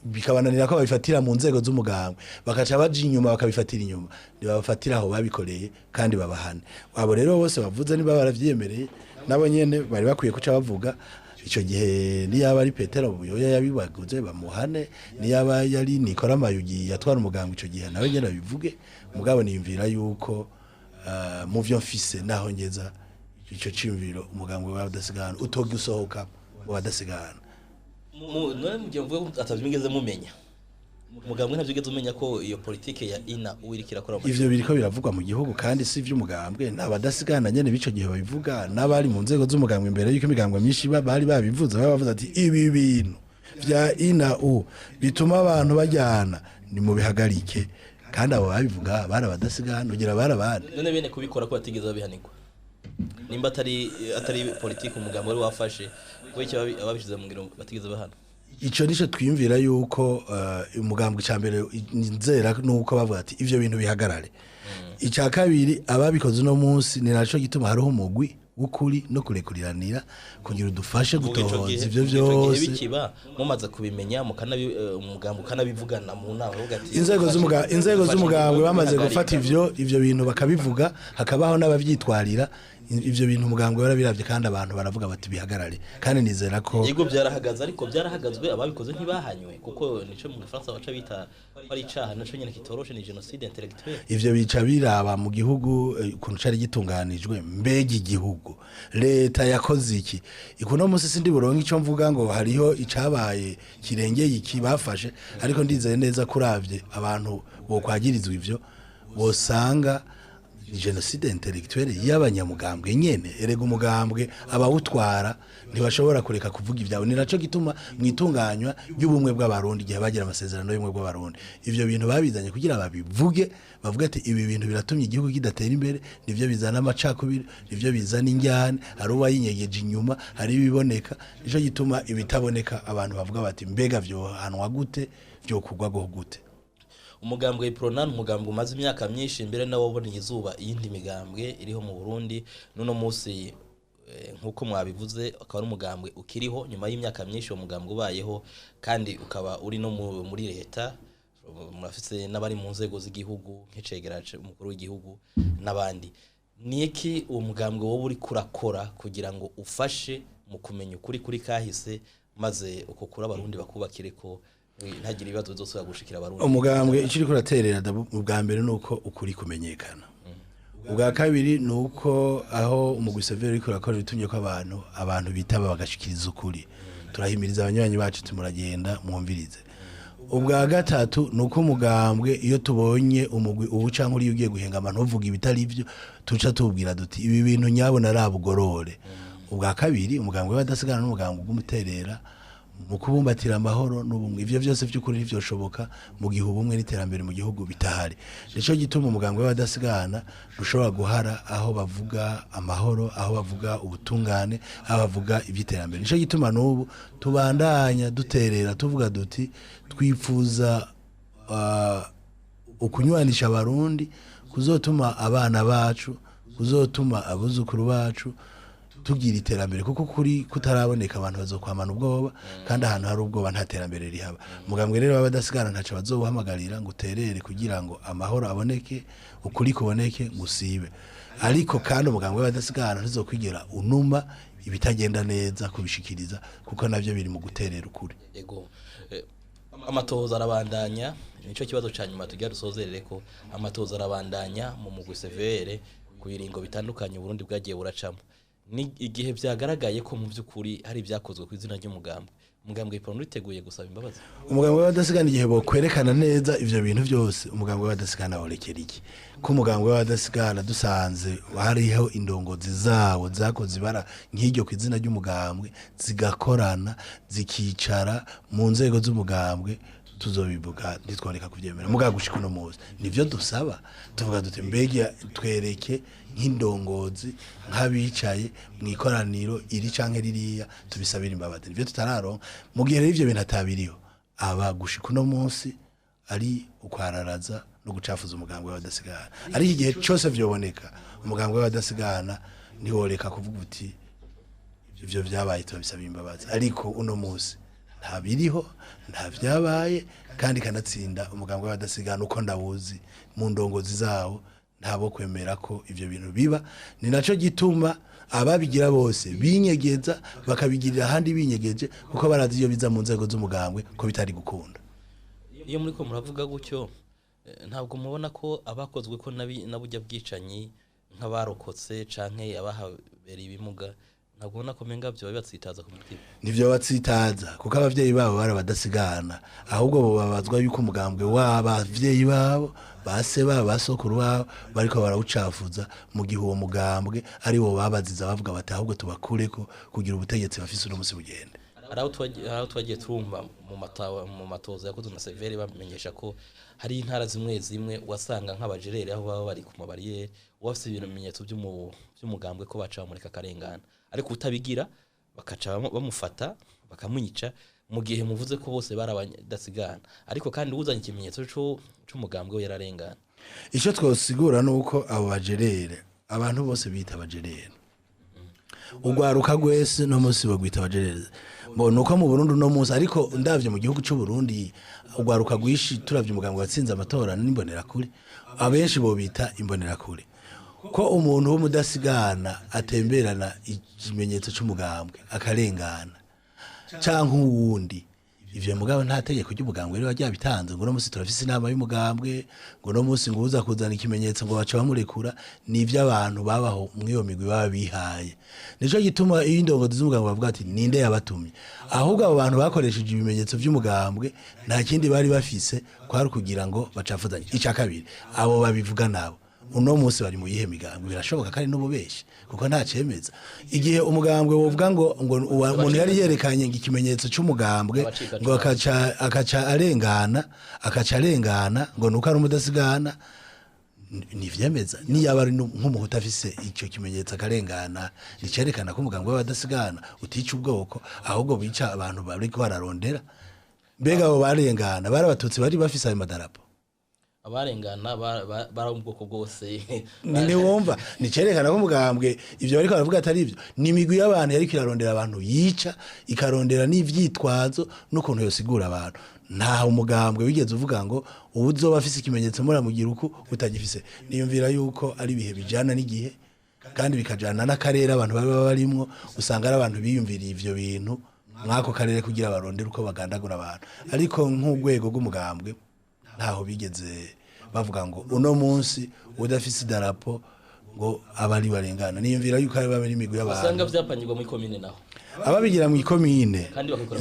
bikabananira ko babifatira mu nzego z'umugambwe bakaca baje inyuma bakabifatira inyuma nibabafatira aho babikoreye kandi babahane abo rero bose bavuze niba baravyemereye nabo nyene bari bakwiye kuca bavuga ico gihe niyaba ari Petero Buyoya yabibaguze bamuhane niyaba yari Nikora Mayugi yatwara umugambwe ico gihe nawe nyene bivuge mugabo niyumvira yuko mu vyo mfise naho ngeza ico cimviro umugambwe w'abadasigana utogi usohoka w'abadasigana none mu gihe mvuga atavyigeze mumenya umugambwe ntavyigeze umenya ko iyo politike ya ina uwirikira kora ivyo biriko biravugwa mu gihugu kandi si vy'umugambwe n'abadasigana nyene bico gihe babivuga n'abari mu nzego z'umugambwe imbere yuko imigambwe myinshi bari babivuze bavuze ati ibi bintu vya ina bituma abantu bajyana ni mu bihagarike kandi abo babivuga bari abadasigana ugira barabane none bene kubikora ko batigeze babihanirwa nimba atari politike umugambwe wari wafashe kuko ababishize mu ngiro batigeze bahana ico nico twiyumvira yuko umugambwe cyambere nzera nuko bavuga ati ivyo bintu bihagarare ica kabiri ababikoze no munsi ni naco gituma hariho umugwi Ukuri no kurekuriranira kugira udufashe gutohoza ivyo byose bikiba mumaze kubimenya umugambwe kanabivugana mu nama ugati inzego z'umugambwe bamaze gufata ivyo bintu bakabivuga hakabaho n'abavyitwarira ivyo bintu umugambwe barabiravye kandi abantu baravuga bati bihagarare kandi nizera ko yego byarahagaze ariko byarahagazwe ababikoze ntibahanywe kuko nico mu Faransa baca bita ari icaha naco nyene kitoroshe ni genocide intellectuelle ivyo bica biraba mu gihugu kuntu cari gitunganijwe mbega igihugu leta yakoze iki ikuno musi sindi buronka ico mvuga ngo hariho icabaye kirengeye iki bafashe ariko ndizeye neza kuravye abantu bo kwagirizwa ivyo bosanga ni genocide intellectuelle y'abanyamugambwe nyene erega umugambwe abawutwara ntibashobora kureka kuvuga ivyabo ni naco gituma mwitunganywa y'ubumwe bw'abarundi gihe bagira amasezerano y'ubumwe bw'abarundi ivyo bintu babizanye kugira babivuge bavuga ati ibi bintu biratumye igihugu kidatera imbere nivyo bizana amacakubiri nivyo bizana injyane hari uwayinyegeje inyuma hari ibiboneka nico gituma ibitaboneka abantu bavuga bati mbega vyo hanwa gute vyo kugwa gute umugambwe Uprona umugambwe umaze imyaka myinshi mbere nawo wabonye izuba iyindi migambwe iriho mu Burundi nuno munsi nkuko mwabivuze akaba ari umugambwe ukiriho nyuma y'imyaka myinshi uwo mugambwe ubayeho kandi ukaba uri no muri leta murafise n'abari mu nzego z'igihugu nk'icegeraje umukuru w'igihugu n'abandi niki uwo mugambwe wowe uri kurakora kugira ngo ufashe mu kumenya ukuri kuri kahise maze uko kuri abarundi bakubakire ko ntagira ibibazo bizosubira gushikira abarundi umugambwe ikiri kuraterera ubwa mbere nuko ukuri kumenyekana ubwa kabiri nuko aho umugwi severe uriko urakora bitumye ko abantu bitaba bagashikiriza ukuri turahimiriza abanywanyi bacu tumuragenda mwumvirize ubwa gatatu nuko umugambwe iyo tubonye umugwi ubuca nkuri ugiye guhenga abantu uvuga ibitari byo tuca tubwira duti ibi bintu nyabo narabugorore ubwa kabiri umugambwe badasigana n'umugambwe bw'umuterera mu kubumbatira amahoro n'ubumwe ivyo byose by'ukuri ntivyoshoboka mu gihe ubumwe n'iterambere mu gihugu bitahari nico gituma umugambwe badasigana rushobora guhara aho bavuga amahoro aho bavuga ubutungane aho bavuga iby'iterambere nico gituma n'ubu tubandanya duterera tuvuga duti twifuza ukunywanisha abarundi kuzotuma abana bacu kuzotuma abuzukuru bacu tugira iterambere kuko kuri kutaraboneka abantu bazokwamana ubwoba kandi ahantu hari ubwoba nta terambere rihaba mugambwe rero babadasigana ntaco bazobuhamagarira ngo uterere kugira ngo amahoro aboneke ukuri kuboneke ngusibe ariko kandi umugambwe badasigana ntizokwigira unuma ibitagenda neza kubishikiriza kuko navyo biri mu guterera ukuri yego amatohoza arabandanya nico kibazo cyanyuma tugiye dusozerere ko amatohoza arabandanya mu mugwi severe kuyiringo bitandukanye Burundi bwagiye buracamo ni igihe byagaragaye ko mu byukuri hari ibyakozwe ku izina ry'umugambwe umugambwe Uprona uriteguye gusaba imbabazi umugambwe badasigana igihe bo kwerekana neza ivyo bintu byose umugambwe badasigana worekera iki ko umugambwe badasigana dusanze hariho indongozi zawo zakoze ibara nk'iryo ku izina ry'umugambwe zigakorana zikicara mu nzego z'umugambwe tuzobivuga ntitwareka kuvyemera mugagushika no muzi nivyo dusaba tuvuga dute mbega twereke nk'indongozi nk'abicaye mu ikoraniro iri canke ririya tubisabira imbabazi nivyo tutararonka mu gihe ivyo bintu atabiriho aba gushika no munsi ari ukwararaza no gucafuza umugambwe w'abadasigana ari igihe cyose vyoboneka umugambwe w'abadasigana ntiworeka kuvuga uti ivyo vyabaye tubisabira imbabazi ariko uno munsi nta biriho nta vyabaye kandi kanatsinda umugambwe w'abadasigana uko ndawuzi mu ndongozi zawo ntabo kwemera ko ivyo bintu biba ni naco gituma ababigira bose binyegeza bakabigirira handi binyegeje kuko barazi iyo biza mu nzego z'umugambwe ko bitari gukunda iyo muri ko muravuga gutyo ntabwo mubona ko abakozwe ko nabujya bwicanyi nk'abarokotse canke abahabera ibimuga ntabwo ubona ko menga byo batsitaza ku mutima nivyo batsitaza kuko abavyeyi babo barabadasigana ahubwo bo babazwa yuko umugambwe w'abavyeyi babo base babo basokuru babo bariko barawucafuza mu gihe uwo mugambwe ari wo babaziza bavuga bati ahubwo tubakureko kugira ubutegetsi bafise uno musi bugende araho twagiye turumva mu matoza yakoze na severe bamenyesha ko hari intara zimwe wasanga nk'abajerere aho baba bari ku mabariyeri wafise ibimenyetso by'umugambwe ko baca bamureka karengana ariko utabigira bakaca bamufata bakamwica mu gihe muvuze ko bose barabadasigana ariko kandi uzanye ikimenyetso c'umugambwe we yararengana ico twosigura nuko abo bajerere abantu bose bita abajerere ugwaruka gwese no munsi bagwita abajerere mbona uko mu Burundi no munsi ariko ndavye mu gihugu c'u Burundi ugwaruka gwishi turavye umugambwe watsinze amatora n'imbonera kuri abenshi bo bita imbonera kuri ko umuntu w'umudasigana atemberana ikimenyetso c'umugambwe akarengana canke uwundi ivyo mugabo nta tegeko ry'umugambwe rero ryabitanze ngo no musi turafise inama y'umugambwe ngo no musi ngo uza kuzana ikimenyetso ngo baca bamurekura nivyo abantu babaho mwiyo migwi baba bihaye nico gituma iyo indongozi z'umugambwe bavuga ati ninde yabatumye ahubwo abo bantu bakoresheje ibimenyetso vy'umugambwe nta kindi bari bafise kwari kugira ngo bacafuzanye ica kabiri abo babivuga nabo uno munsi bari mu yihe migambwe birashoboka kandi n'ububeshi kuko nta cemeza igihe umugambwe wovuga ngo umuntu yari yerekanye ikimenyetso cy'umugambwe ngo akaca arengana ngo nuko ari umudasigana nivyemeza niyaba ari nk'umuhuta afise icyo kimenyetso akarengana nicerekana ko umugambwe w'abadasigana utica ubwoko ahubwo bica abantu bari ko bararondera mbega abo barengana barabatutsi bari bafise ayo madarapo abarengana bara mu bwoko bwose ni wumva nicerekana ko umugambwe ivyo bariko baravuga atari ivyo ni imigwi y'abantu yari kirarondera abantu yica ikarondera n'ivyitwazo n'ukuntu yosigura abantu nta umugambwe wigeze uvuga ngo ubuzoba afise ikimenyetso muramugira uko utagifise niyumvira yuko ari bihe bijana n'igihe kandi bikajana n'akarere abantu baba barimwo usanga ari abantu biyumviriye ivyo bintu mwako karere kugira barondera uko bagandagura abantu ariko nk'ugwego rw'umugambwe ntaho bigeze bavuga ngo uno munsi udafise idarapo ngo abari barengana niyumvira yuko ari babiri imigwi y'abantu usanga vyapanyirwa mu komine naho ababigira mu ikomine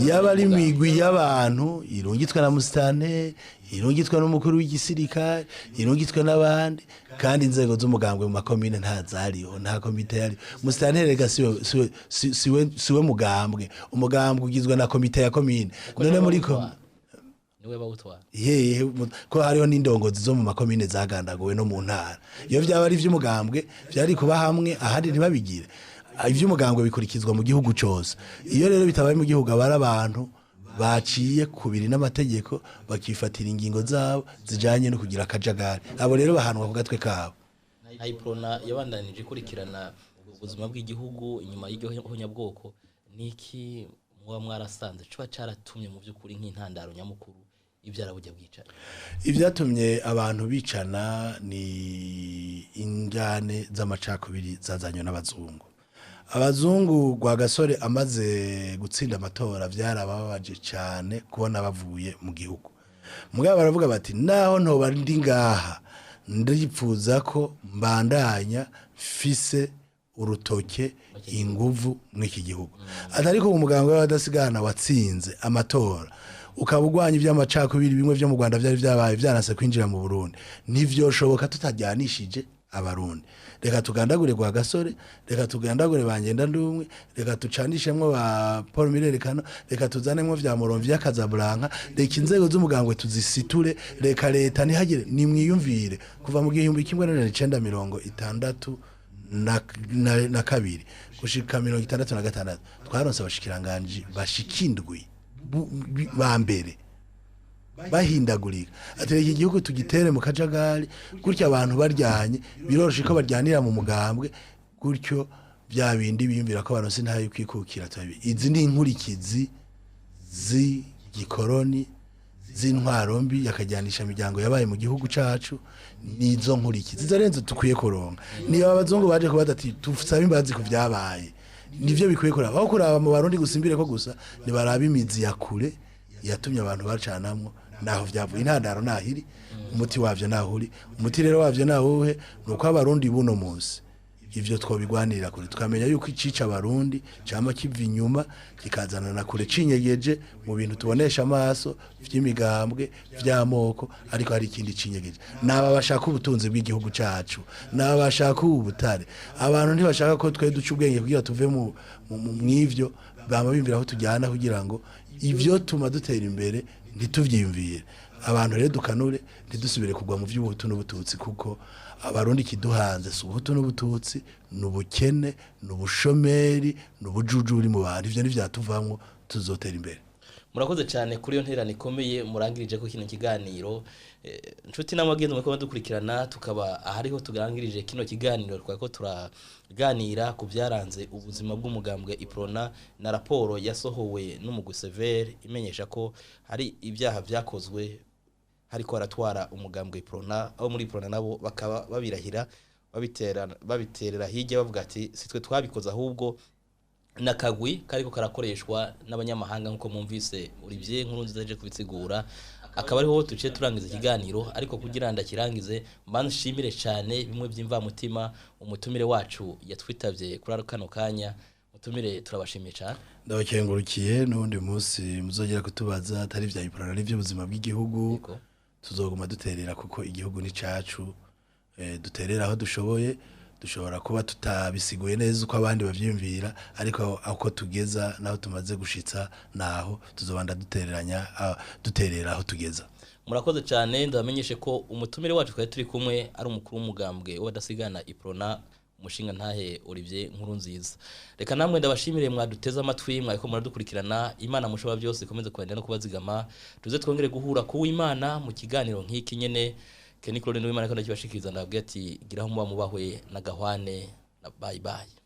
yaba ari imigwi y'abantu irungitswe na musitanteri irungitswe n'umukuru w'igisirikare irungitswe n'abandi kandi inzego z'umugambwe mu makomine ntazariho nta komite yari musitanteri rega siwe mugambwe umugambwe ugizwe na komite ya komine none muri niwe bawutwara ko hariho n'indongozi zo mu makomine zagandaguwe no mu ntara iyo byaba ari ivy'umugambwe byari kuba hamwe ahandi ntibabigire ivy'umugambwe bikurikizwa mu gihugu cyose iyo rero bitabaye mu gihugu abari abantu baciye kubiri n'amategeko bakifatira ingingo zabo zijanye no kugira akajagari abo rero bahanwa ku gatwe kabo Uprona yabandanije kurikirana ubuzima bw'igihugu inyuma y'igihonyabwoko niki muba mwarasanze cyo cyaratumye mu by'ukuri nk'intandaro nyamukuru ibyarabujya bwicara ibyatumye abantu bicana ni ingane z'amacakubiri zazanywe n'abazungu abazungu gwa gasore amaze gutsinda amatora byarababaje cyane kubona bavuye mu gihugu mugabo baravuga bati naho ntoba ndi ngaha ndipfuza ko mbandanya fise urutoke inguvu mw'iki gihugu atari ko umuganga w'abadasigana watsinze amatora ukabugwanya iby'amacakubiri bimwe byo mu Rwanda byari byabaye byanase kwinjira mu Burundi ntivyoshoboka tutajyanishije abarundi reka tugandagure gwa gasore reka tugandagure bangenda ndumwe reka tucanishemwe ba Paul Mirerekano reka tuzanemwe vya Muronvya Kazablanka reka inzego z'umugambwe tuzisiture reka leta ntihagire nimwiyumvire kuva mu gihumbi 1960 na kabiri gushika 1966 twaronse abashikiranganje bashikindwi ba mbere bahindagurika atereka igihugu tugitere mu kajagari gutyo abantu baryanye biroroshe ko baryanira mu mugambwe gutyo bya bindi biyumvira ko abantu sintaye kwikukira tabi izi ni inkurikizi gikoroni z'intwaro mbi yakajyanisha imiryango yabaye mu gihugu cacu nizo nkurikizi zarenze tukwiye koronga niyo abazungu baje kubaza ati tufusaba imbazi ku byabaye nivyo bikwiye kuraba aho kuraba mu barundi gusimbire ko gusa ni baraba imizi ya kure yatumye abantu bacanamwo naho vyavuye intandaro nahiri umuti wavyo nahuri umuti rero wavyo nahuhe nuko abarundi buno munsi ivyo twobigwanirira kure tukamenya yuko icica abarundi cyama kiva inyuma kikazana na kure cinyegeje mu bintu tubonesha amaso vy'imigambwe vy'amoko ariko hari ikindi cinyegeje naba bashaka ubutunzi bw'igihugu cacu naba bashaka ubutare abantu ntibashaka ko twe duca ubwenge kugira tuve mu mwivyo bama bimvira aho tujyana kugira ngo ivyo tuma dutera imbere ntituvyimvire abantu rero dukanure ntidusubire kugwa mu vy'ubuhutu n'ubututsi kuko abarundi kiduhanze subuhutu n'ubututsi n'ubukene n'ubushomeri n'ubujujuri mu bantu ivyo n'ivyatuvamwo tuzotera imbere murakoze cyane kuri yo nterane ikomeye murangirije ko kino kiganiro nshuti n'amagenzo mwe ko dukurikirana tukaba ahariho tugangirije kino kiganiro twako turaganira ku byaranze ubuzima bw'umugambwe Uprona na raporo yasohowe n'umugwi severe imenyesha ko hari ibyaha byakozwe hariko aratwara umugambwe Uprona aho muri Uprona nabo bakaba babirahira babiterera hirya bavuga ati sitwe twabikoze ahubwo nakagwi kariko karakoreshwa n'abanyamahanga nkuko mumvise Olivier Nkurunziza aje kubitsigura akaba ariho tuce turangiza ikiganiro ariko kugira ndakirangize mbanshimire cyane bimwe by'imva mutima umutumire wacu yatwitavye kuri kano kanya mutumire turabashimiye cyane ndabakengurukiye n'undi munsi muzogera kutubaza atari vya Uprona n'ivyo buzima bw'igihugu tuzoguma duterera kuko igihugu ni cacu duterera aho dushoboye dushobora kuba tutabisiguye neza uko abandi bavyimvira ariko ako tugeza naho tumaze gushitsa naho tuzobanda duterera aho tugeza. Murakoze cyane ndamenyeshe ko umutumire wacu twari turi kumwe ari umukuru w'umugambwe w'abadasigana Uprona umushinga ntahe Olivier Nkurunziza. Reka namwe ndabashimire mwaduteze amatwi mwako muradukurikirana. Imana mushobora byose ikomeze kwenda no kubazigama, tuze twongere guhura ku Imana mu kiganiro nk'iki nyene. Claude Nduwimana kandi kibashikiriza ndabwiye ati giraho muba mubahwe na gahwane na bye bye.